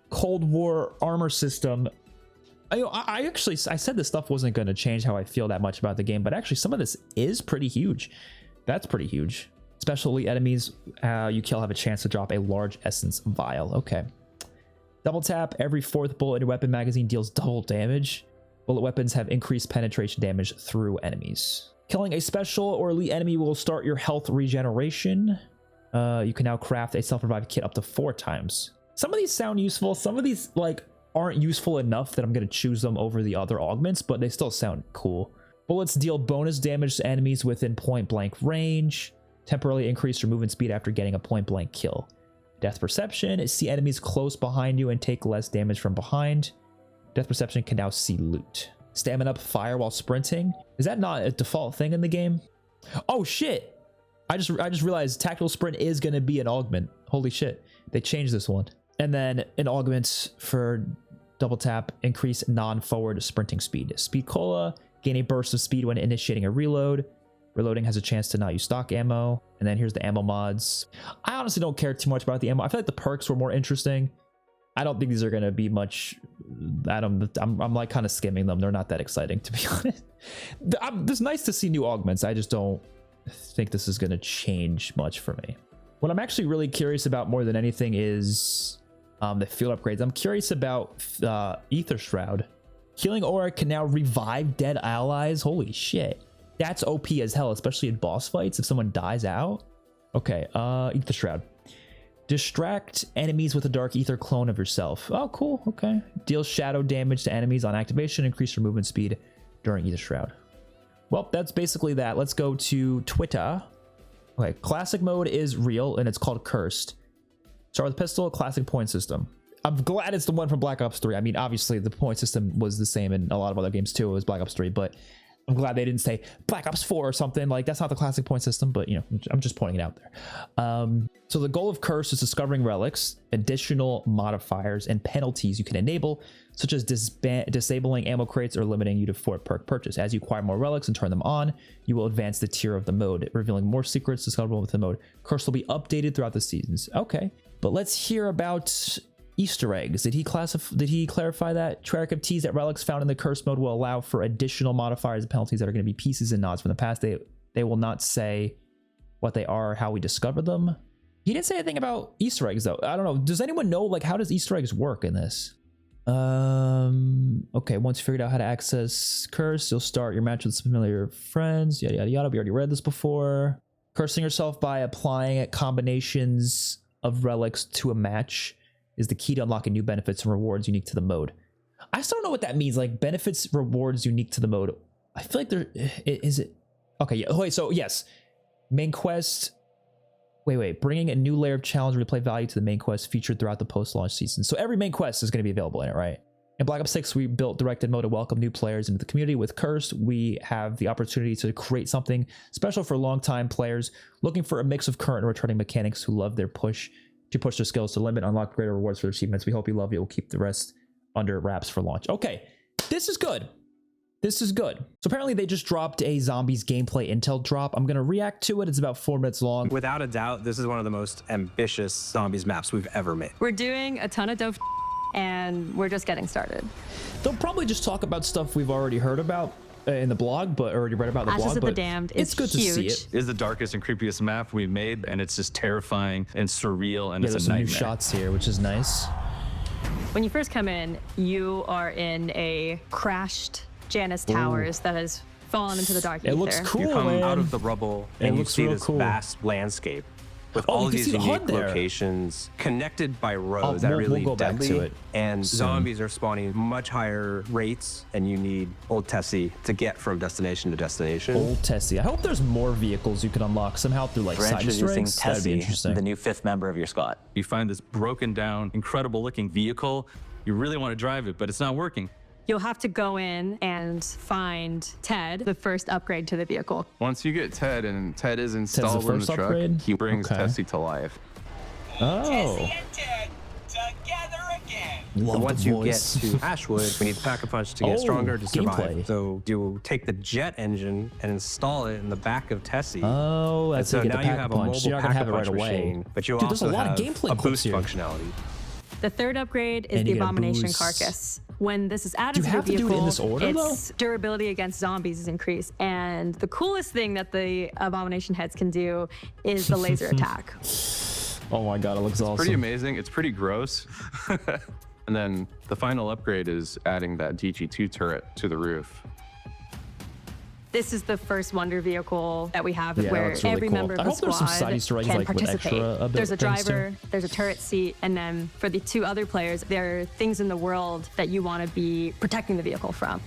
Cold War armor system, I said this stuff wasn't going to change how I feel that much about the game, but actually some of this is pretty huge. That's pretty huge. Special enemies you kill have a chance to drop a large essence vial. Okay. Double tap. Every 4th bullet in your weapon magazine deals double damage. Bullet weapons have increased penetration damage through enemies. Killing a special or elite enemy will start your health regeneration. You can now craft a self-revive kit up to 4 times. Some of these sound useful. Some of these like aren't useful enough that I'm going to choose them over the other augments, but they still sound cool. Bullets deal bonus damage to enemies within point-blank range. Temporarily increase your movement speed after getting a point-blank kill. Death Perception, see enemies close behind you and take less damage from behind. Death Perception can now see loot. Stamina up fire while sprinting. Is that not a default thing in the game? Oh shit! I just realized tactical sprint is gonna be an augment. Holy shit. They changed this one. And then an augment for double tap, increase non-forward sprinting speed. Speed Cola, gain a burst of speed when initiating a reload. Reloading has a chance to not use stock ammo. And then here's the ammo mods. I honestly don't care too much about the ammo. I feel like the perks were more interesting. I don't think these are going to be much. I'm like kind of skimming them. They're not that exciting, to be honest. It's nice to see new augments. I just don't think this is going to change much for me. What I'm actually really curious about more than anything is the field upgrades. I'm curious about Ether Shroud. Healing Aura can now revive dead allies. Holy shit. That's OP as hell, especially in boss fights if someone dies out. Okay, Ether Shroud. Distract enemies with a dark ether clone of yourself. Oh, cool. Okay. Deals shadow damage to enemies on activation. Increase your movement speed during Ether Shroud. Well, that's basically that. Let's go to Twitter. Okay, classic mode is real and it's called Cursed. Start with pistol, classic point system. I'm glad it's the one from Black Ops 3. I mean, obviously the point system was the same in a lot of other games too. It was Black Ops 3, but I'm glad they didn't say Black Ops 4 or something. Like, that's not the classic point system, but you know, I'm just pointing it out there. So the goal of Curse is discovering relics, additional modifiers, and penalties you can enable, such as disabling ammo crates or limiting you to 4 perk purchase. As you acquire more relics and turn them on, you will advance the tier of the mode, revealing more secrets discoverable within the mode. Curse will be updated throughout the seasons. Okay, but let's hear about Easter eggs. Did he clarify that? Treyarch have teased that relics found in the curse mode will allow for additional modifiers and penalties that are going to be pieces and nods from the past. They will not say what they are or how we discover them. He didn't say anything about Easter eggs though. I don't know. Does anyone know, like, how does Easter eggs work in this? Okay, once you figured out how to access curse, you'll start your match with some familiar friends. Yada yada yada. We already read this before. Cursing yourself by applying combinations of relics to a match is the key to unlocking new benefits and rewards unique to the mode. I still don't know what that means. Like, benefits, rewards unique to the mode. I feel like there is it. Okay, yeah. Wait, so yes, main quest. Wait. Bringing a new layer of challenge replay value to the main quest featured throughout the post-launch season. So every main quest is going to be available in it, right? In Black Ops 6, we built directed mode to welcome new players into the community. With Cursed, we have the opportunity to create something special for longtime players looking for a mix of current and returning mechanics who love their push their skills to limit, unlock greater rewards for their achievements. We hope you love it. We'll keep the rest under wraps for launch. Okay, this is good. This is good. So apparently they just dropped a zombies gameplay intel drop. I'm gonna react to it. It's about 4 minutes long. Without a doubt, this is one of the most ambitious zombies maps we've ever made. We're doing a ton of dope and we're just getting started. They'll probably just talk about stuff we've already heard about in the blog, but already read about the blog. Ashes of the Damned is it's good huge. to see it. It's the darkest and creepiest map we've made, and it's just terrifying and surreal, and Yeah, it's there's a some nightmare. new shots here, which is nice. When you first come in, you are in a crashed Janus Towers that has fallen into the dark ether. It looks cool, You come man. out of the rubble It and you looks see real this cool. vast landscape with Oh, all you of can these see the HUD unique there. locations connected by roads that are we'll really go back deadly. to it And soon. zombies are spawning much higher rates, and you need Old Tessie to get from destination to destination. Old Tessie. I hope there's more vehicles you can unlock somehow through like We're side Easter introducing eggs. That'd be Tessie, interesting. the new 5th member of your squad. You find this broken down, incredible looking vehicle. You really want to drive it, but it's not working. You'll have to go in and find T.E.D, the first upgrade to the vehicle. Once you get T.E.D and T.E.D is installed in the first truck, upgrade? he brings Okay. Tessie to life. Oh, Tessie and Ted together again. love Once the you get voice. to Ashwood, we need Pack-a-Punch to get Oh, stronger to survive. gameplay. So you take the jet engine and install it in the back of Tessie. Oh, And that's so how you get now the you have a Pack-a-Punch. mobile So you're not gonna have it right Pack-a-Punch away. machine, but you Dude, there's a also lot of have gameplay a clips boost here. functionality. The third upgrade is And the you get a Abomination boost. Carcass. When this is added Do you to have the to do vehicle, it in this order, its durability against zombies is increased. And the coolest thing that the Abomination heads can do is the laser attack. Oh my god, it looks awesome. Pretty amazing. It's pretty gross. And then the final upgrade is adding that DG2 turret to the roof. This is the first Wonder vehicle that we have Yeah, that where looks really every cool. member of I the hope there's some squad side Easter eggs, can like, with participate. extra There's a things, too. driver, there's a turret seat, and then for the 2 other players, there are things in the world that you want to be protecting the vehicle from.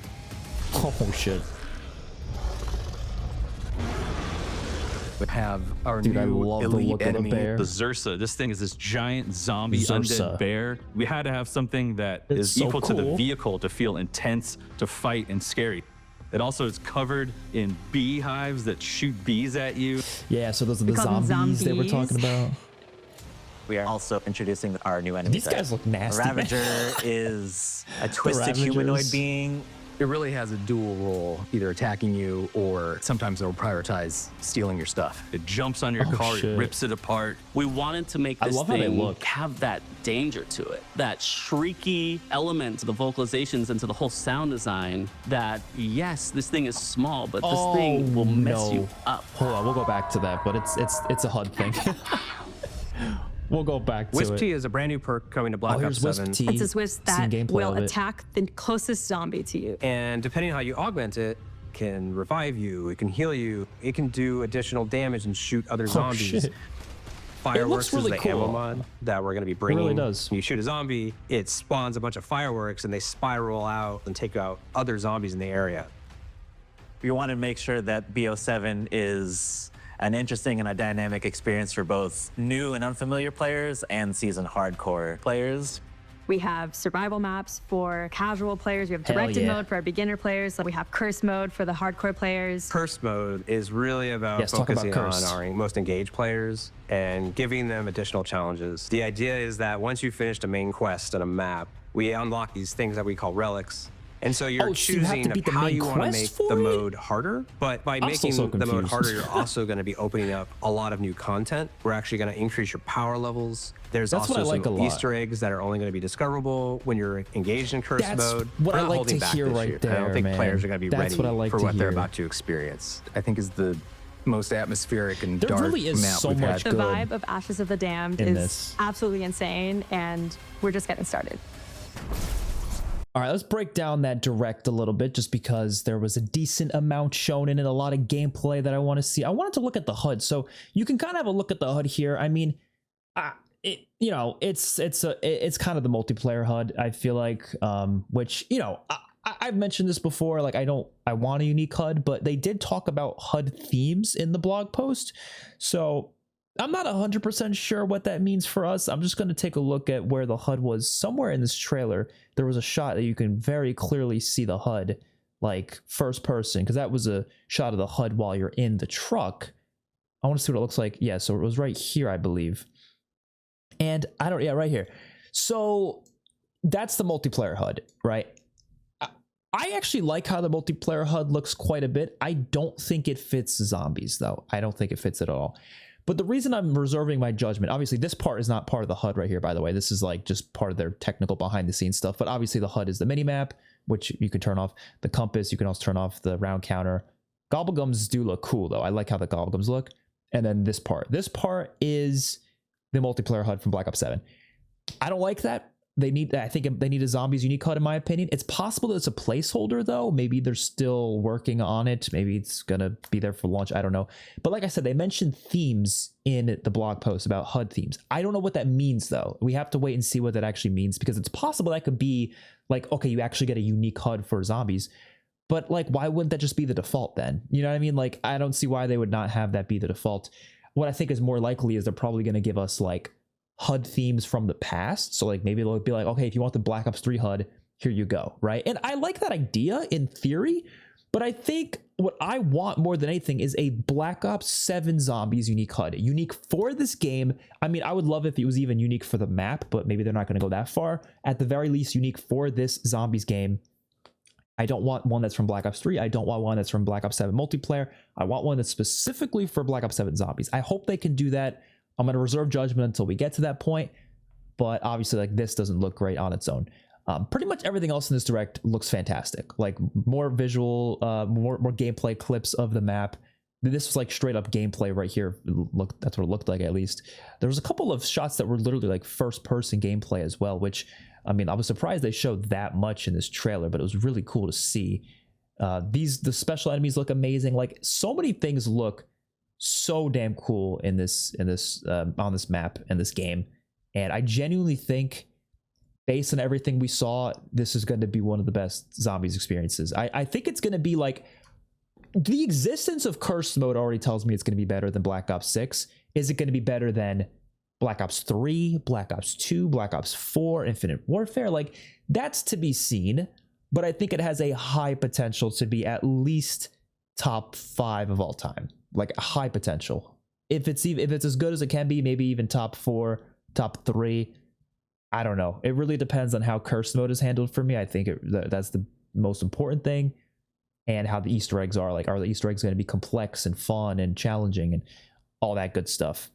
Oh shit. We have our Dude, I new love the elite look of the enemy. bear. The Zursa. This thing is this giant zombie Zursa. undead bear. We had to have something that It's is so equal to the cool. vehicle to feel intense, to fight, and scary. It also is covered in beehives that shoot bees at you. Yeah, so those are the call them zombies they were zombies. talking about. We are also introducing our new enemy. These guys look nasty, man. Ravager is a twisted Ravagers. humanoid being. It really has a dual role, either attacking you or sometimes they'll prioritize stealing your stuff. It jumps on your Oh, car, shit. it rips it apart. We wanted to make I this love how they thing look. have that danger to it, that shrieky element to the vocalizations and to the whole sound design that, yes, this thing is small, but this thing will mess you up. Hold on, we'll go back to that, but it's a HUD thing. We'll go back to Wisp it. T is a brand new perk coming to Black Oh, Ops here's 7. Wisp T. It's a Swiss Seen that gameplay will of it. attack the closest zombie to you. And depending on how you augment it, can revive you, it can heal you, it can do additional damage and shoot other zombies. Oh, shit. Fireworks really is the ammo cool. mod that we're going to be It bringing. really does. When you shoot a zombie, it spawns a bunch of fireworks and they spiral out and take out other zombies in the area. We want to make sure that BO7 is an interesting and a dynamic experience for both new and unfamiliar players and seasoned hardcore players. We have survival maps for casual players. We have Hell directed yeah. mode for our beginner players. We have curse mode for the hardcore players. Curse mode is really about Yes, talk about focusing on Curse. our most engaged players and giving them additional challenges. The idea is that once you finished a main quest and a map, we unlock these things that we call relics. And so you're Oh, so you have to choosing beat the how main you want to quest make for the it? mode harder. But by I'm still making so the mode confused. harder, you're also going to be opening up a lot of new content. We're actually going to increase your power levels. There's That's what also I like some a lot. Easter eggs that are only going to be discoverable when you're engaged in curse That's mode. what We're I not like holding to back hear this right year. I there, don't think man. players are going to be That's ready what I like for to what they're hear. about to experience. I think is the most atmospheric and There dark really is map so we've much had. The good vibe of Ashes of the Damned in is this. absolutely insane, and we're just getting started. All right, let's break down that direct a little bit just because there was a decent amount shown in it, a lot of gameplay that I want to see. I wanted to look at the HUD. So you can kind of have a look at the HUD here. I mean, it's kind of the multiplayer HUD, I feel like, which, I've mentioned this before, like I want a unique HUD, but they did talk about HUD themes in the blog post. So I'm not 100% sure what that means for us. I'm just going to take a look at where the HUD was. Somewhere in this trailer, there was a shot that you can very clearly see the HUD, like first person, because that was a shot of the HUD while you're in the truck. I want to see what it looks like. Yeah, so it was right here, I believe. And right here. So that's the multiplayer HUD, right? I actually like how the multiplayer HUD looks quite a bit. I don't think it fits zombies, though. I don't think it fits at all. But the reason I'm reserving my judgment, obviously this part is not part of the HUD right here, by the way. This is like just part of their technical behind the scenes stuff. But obviously the HUD is the mini map, which you can turn off. The compass, you can also turn off the round counter. Gobblegums do look cool, though. I like how the Gobblegums look. And then this part. This part is the multiplayer HUD from Black Ops 7. I don't like that. I think they need a zombies unique HUD, in my opinion. It's possible that it's a placeholder, though. Maybe they're still working on it. Maybe it's going to be there for launch. I don't know. But like I said, they mentioned themes in the blog post about HUD themes. I don't know what that means, though. We have to wait and see what that actually means, because it's possible that could be like, okay, you actually get a unique HUD for zombies. But like, why wouldn't that just be the default then? You know what I mean? Like, I don't see why they would not have that be the default. What I think is more likely is they're probably going to give us like HUD themes from the past. So like maybe they'll be like, okay, if you want the Black Ops 3 HUD, here you go, right? And I like that idea in theory, but I think what I want more than anything is a Black Ops 7 Zombies unique HUD, unique for this game. I mean, I would love if it was even unique for the map, but maybe they're not going to go that far. At the very least, unique for this Zombies game. I don't want one that's from Black Ops 3. I don't want one that's from Black Ops 7 multiplayer. I want one that's specifically for Black Ops 7 Zombies. I hope they can do that. I'm going to reserve judgment until we get to that point, but obviously like this doesn't look great on its own. Pretty much everything else in this direct looks fantastic. Like more visual, more gameplay clips of the map. This was like straight up gameplay right here. Look, that's what it looked like, at least. There was a couple of shots that were literally like first person gameplay as well, which, I mean, I was surprised they showed that much in this trailer, but it was really cool to see. The special enemies look amazing. Like so many things look so damn cool in this on this map and this game, and I genuinely think, based on everything we saw, this is going to be one of the best zombies experiences. I think it's going to be like the existence of Curse Mode already tells me it's going to be better than Black Ops 6. Is it going to be better than Black Ops 3, Black Ops 2, Black Ops 4, Infinite Warfare? Like, that's to be seen, but I think it has a high potential to be at least top 5 of all time. Like, a high potential. If it's as good as it can be, maybe even top 4, top 3. I don't know. It really depends on how Curse Mode is handled for me. I think that's the most important thing, and how the Easter eggs are. Like, are the Easter eggs going to be complex and fun and challenging and all that good stuff?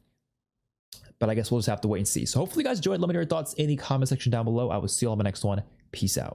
But I guess we'll just have to wait and see. So hopefully you guys enjoyed. Let me know your thoughts in the comment section down below. I will see you all in the next one. Peace out.